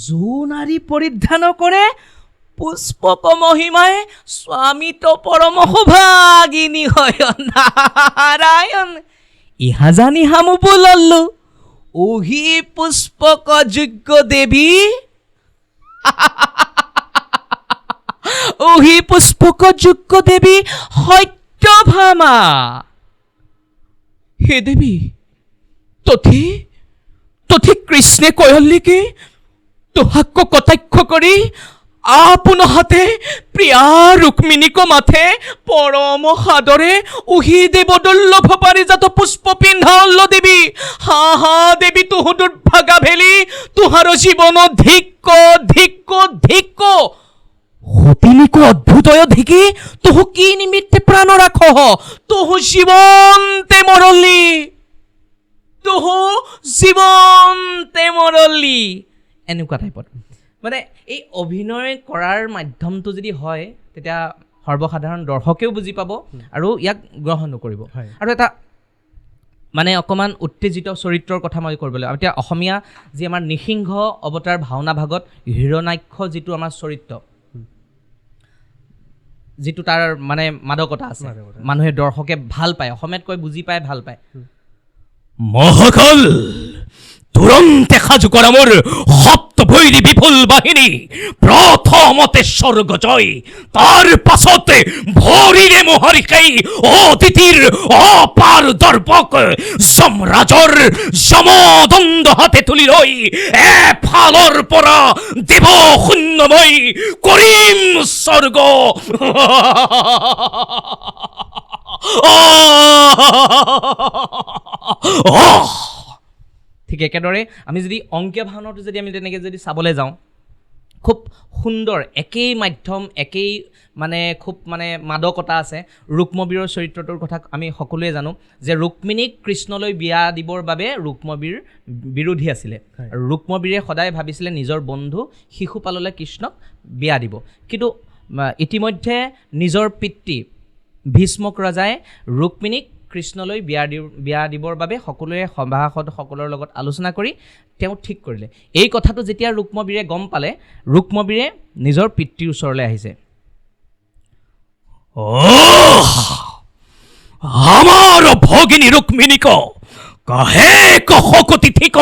যো নাৰী পৰিধান কৰে, পুষ্পক মহিমায় স্বামীত পৰম সৌভাগিনী হয় নাৰায়ণ। ইহা জানি হামু বোললো, ওহি পুষ্পক যোগ্য দেৱী, ওহি পুষ্পক যোগ্য দেৱী সত্যভামা। হে দেৱী, তথি কৃষ্ণে কয়লি কি তোহাক কটাক্ষ কৰি আপোন হাতে প্ৰিয়া ৰুক্মিণীক মাথে পৰম সাদৰে উহি দেৱ দুৰ্লভ পাৰিজাত পুষ্প পিন্ধাল দেৱী। হা হা দেৱী, তোহ দুৰ্ভাগা ভেলি, তোহাৰ জীৱন ধিক্ক ধিক্ক ধিক্ক। সতিনীক অদ্ভুতয় ধিকি তোহ কি নিমিত্তে প্ৰাণ ৰাখ, তোহ জীৱন্তে মৰলি, তোহ জীৱন্তে মৰলি। এনেকুৱা টাইপত মানে এই অভিনয় কৰাৰ মাধ্যমটো যদি হয় তেতিয়া সৰ্বসাধাৰণ দৰ্শকেও বুজি পাব আৰু ইয়াক গ্ৰহণো কৰিব। আৰু এটা মানে অকণমান উত্তেজিত চৰিত্ৰৰ কথা মই কৰিবলৈ, এতিয়া অসমীয়া যি আমাৰ নৃসিংহ অৱতাৰ ভাওনা ভাগত হিৰণ্যাক্ষ যিটো আমাৰ চৰিত্ৰ, যিটো তাৰ মানে মাদকতা আছে, মানুহে দৰ্শকে ভাল পায়, অসমীয়াত কৈ বুজি পায়, ভাল পায়। মহাকাল তুৰন্তে সাজু কৰা মোৰ সপ্তভৈৰী বিপুল বাহিনী, প্ৰথমতে স্বৰ্গ জয়, তাৰ পাছতে ভৰিৰে মোহাৰি খাই অতিথিৰ অপাৰ দৰ্পক যমৰাজৰ যমদণ্ড হাতে তুলি লৈ এফালৰ পৰা দেৱ শূন্যময় কৰিম স্বৰ্গ। ঠিক একেদৰে আমি যদি অংকীয়া ভাওনাটো যদি আমি তেনেকৈ যদি চাবলৈ যাওঁ, খুব সুন্দৰ একেই মাধ্যম, একেই মানে খুব মানে মাদকতা আছে। ৰুক্মবীৰৰ চৰিত্ৰটোৰ কথা আমি সকলোৱে জানো যে ৰুক্মিণীক কৃষ্ণলৈ বিয়া দিবৰ বাবে ৰুক্মবীৰ বিৰোধী আছিলে, আৰু ৰুক্মবীৰে সদায় ভাবিছিলে নিজৰ বন্ধু শিশুপাললৈ কৃষ্ণক বিয়া দিব। কিন্তু ইতিমধ্যে নিজৰ পিতৃ ভীষ্মক ৰজাই ৰুক্মিণীক কৃষ্ণলৈ বিয়া দিবৰ বাবে সকলোৱে সভাসদসকলৰ লগত আলোচনা কৰি তেওঁ ঠিক কৰিলে। এই কথাটো যেতিয়া ৰুক্মবীৰে গম পালে, ৰুক্মবীৰে নিজৰ পিতৃৰ ওচৰলৈ আহিছে। আমাৰ ভগিনী ৰুক্মিণীক কাহে কহকতি ঠিক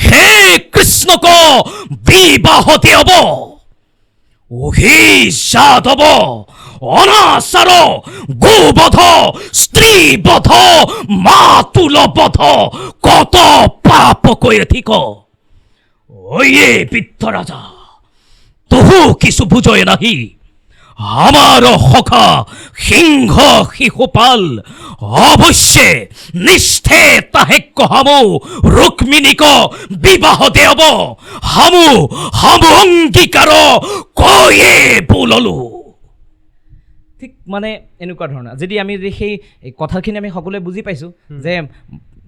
হে কৃষ্ণক বিবাহ দিয়ব, ওহি যাদৱ অনাচাৰ গোবধ স্ত্ৰীবধ মাতুলবধ কত পাপ করে ঠিক। ওয়ে বৃদ্ধ রাজা, তহু কিছু বুঝয় নাহি, আমার সখা সিংহ শিশুপাল অবশ্যে নিষ্ঠে তাহে কহামু ৰুক্মিণীক বিবাহ দেব, হামু অংগীকাৰ কয়ে বোললো। ঠিক মানে এনেকুৱা ধৰণৰ যদি আমি সেই কথাখিনি আমি সকলোৱে বুজি পাইছোঁ যে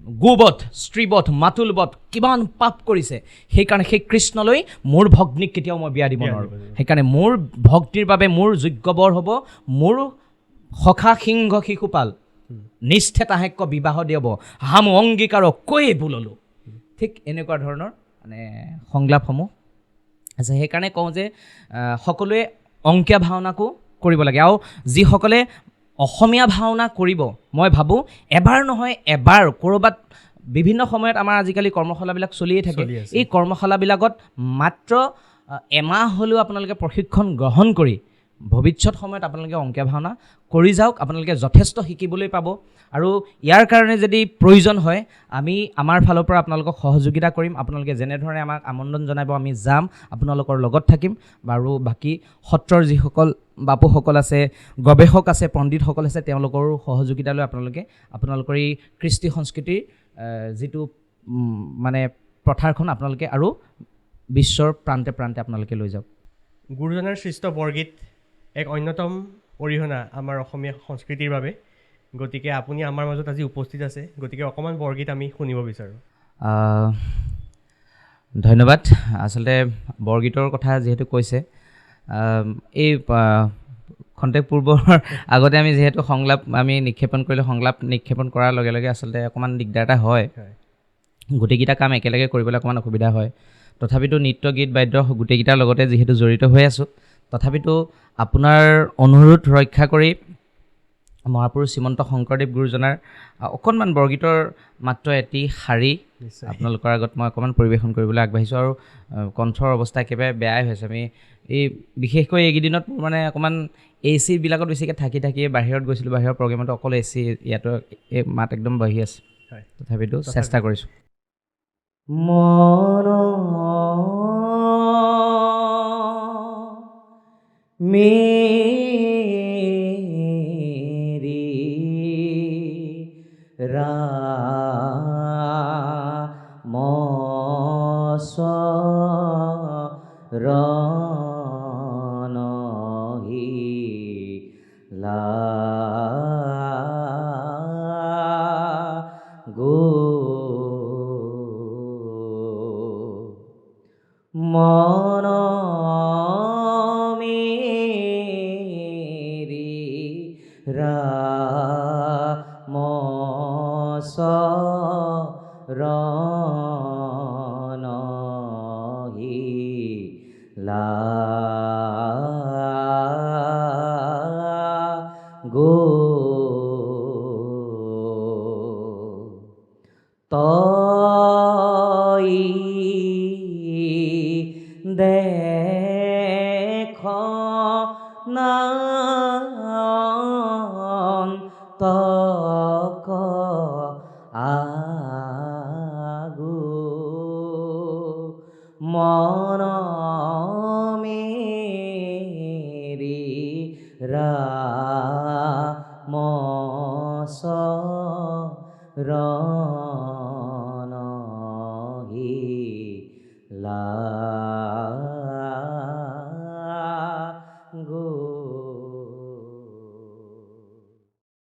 গোবধ স্ত্ৰীবধ মাতুলবধ কিমান পাপ কৰিছে সেইকাৰণে সেই কৃষ্ণলৈ মোৰ ভগ্নীক কেতিয়াও মই বিয়া দিব নোৱাৰোঁ সেইকাৰণে মোৰ ভক্তিৰ বাবে মোৰ যোগ্য বৰ হ'ব মোৰ সখা সিংহ শিশুপাল নিষ্ঠে তাহেক্য বিবাহ দিব হাম অংগীকাৰ কৈয়ে বোললো ঠিক এনেকুৱা ধৰণৰ মানে সংলাপসমূহ আছে সেইকাৰণে কওঁ যে সকলোৱে অংকীয়া ভাওনাকো কৰিব লাগে আৰু যিসকলে অসমীয়া ভাওনা কৰিব মই ভাবোঁ এবাৰ নহয় এবাৰ ক'ৰবাত বিভিন্ন সময়ত আমাৰ আজিকালি কৰ্মশালাবিলাক চলিয়ে থাকে এই কৰ্মশালাবিলাকত মাত্ৰ এমাহ হ'লেও আপোনালোকে প্ৰশিক্ষণ গ্ৰহণ কৰি ভৱিষ্যত সময়ত আপোনালোকে অংকীয়া ভাওনা কৰি যাওক আপোনালোকে যথেষ্ট শিকিবলৈ পাব আৰু ইয়াৰ কাৰণে যদি প্ৰয়োজন হয় আমি আমাৰ ফালৰ পৰা আপোনালোকক সহযোগিতা কৰিম আপোনালোকে যেনেধৰণে আমাক আমন্ত্ৰণ জনাব আমি যাম আপোনালোকৰ লগত থাকিম আৰু বাকী সত্ৰৰ যিসকল বাপুসকল আছে গৱেষক আছে পণ্ডিতসকল আছে তেওঁলোকৰো সহযোগিতা লৈ আপোনালোকৰ এই কৃষ্টি সংস্কৃতিৰ যিটো মানে প্ৰথাৰখন আপোনালোকে আৰু বিশ্বৰ প্ৰান্তে প্ৰান্তে আপোনালোকে লৈ যাওক গুৰুজনাৰ সৃষ্ট বৰগীত এক অন্যতম অৰিহণা আমাৰ অসমীয়া সংস্কৃতিৰ বাবে গতিকে আপুনি আমাৰ মাজত আজি উপস্থিত আছে গতিকে অকণমান বৰগীত আমি শুনিব বিচাৰোঁ ধন্যবাদ আচলতে বৰগীতৰ কথা যিহেতু কৈছে এই খন্তেক পূৰ্বৰ আগতে আমি যিহেতু সংলাপ আমি নিক্ষেপণ কৰিলোঁ সংলাপ নিক্ষেপণ কৰাৰ লগে লগে আচলতে অকণমান দিগদাৰ এটা হয় গোটেইকেইটা কাম একেলগে কৰিবলৈ অকণমান অসুবিধা হয় তথাপিতো নৃত্য গীত বাদ্য গোটেইকেইটাৰ লগতে যিহেতু জড়িত হৈ আছোঁ তথাপিতো আপোনাৰ অনুৰোধ ৰক্ষা কৰি মহাপুৰুষ শ্ৰীমন্ত শংকৰদেৱ গুৰুজনাৰ অকণমান বৰগীতৰ মাত্ৰ এটি শাৰী আপোনালোকৰ আগত মই অকণমান পৰিৱেশন কৰিবলৈ আগবাঢ়িছোঁ আৰু কণ্ঠৰ অৱস্থা একেবাৰে বেয়াই হৈছে আমি এই বিশেষকৈ এইকেইদিনত মোৰ মানে অকণমান AC বিলাকত বেছিকৈ থাকি বাহিৰত গৈছিলোঁ বাহিৰৰ প্ৰগ্ৰেমতো অকল AC ইয়াতো এই মাত একদম বহি আছে তথাপিতো চেষ্টা কৰিছোঁ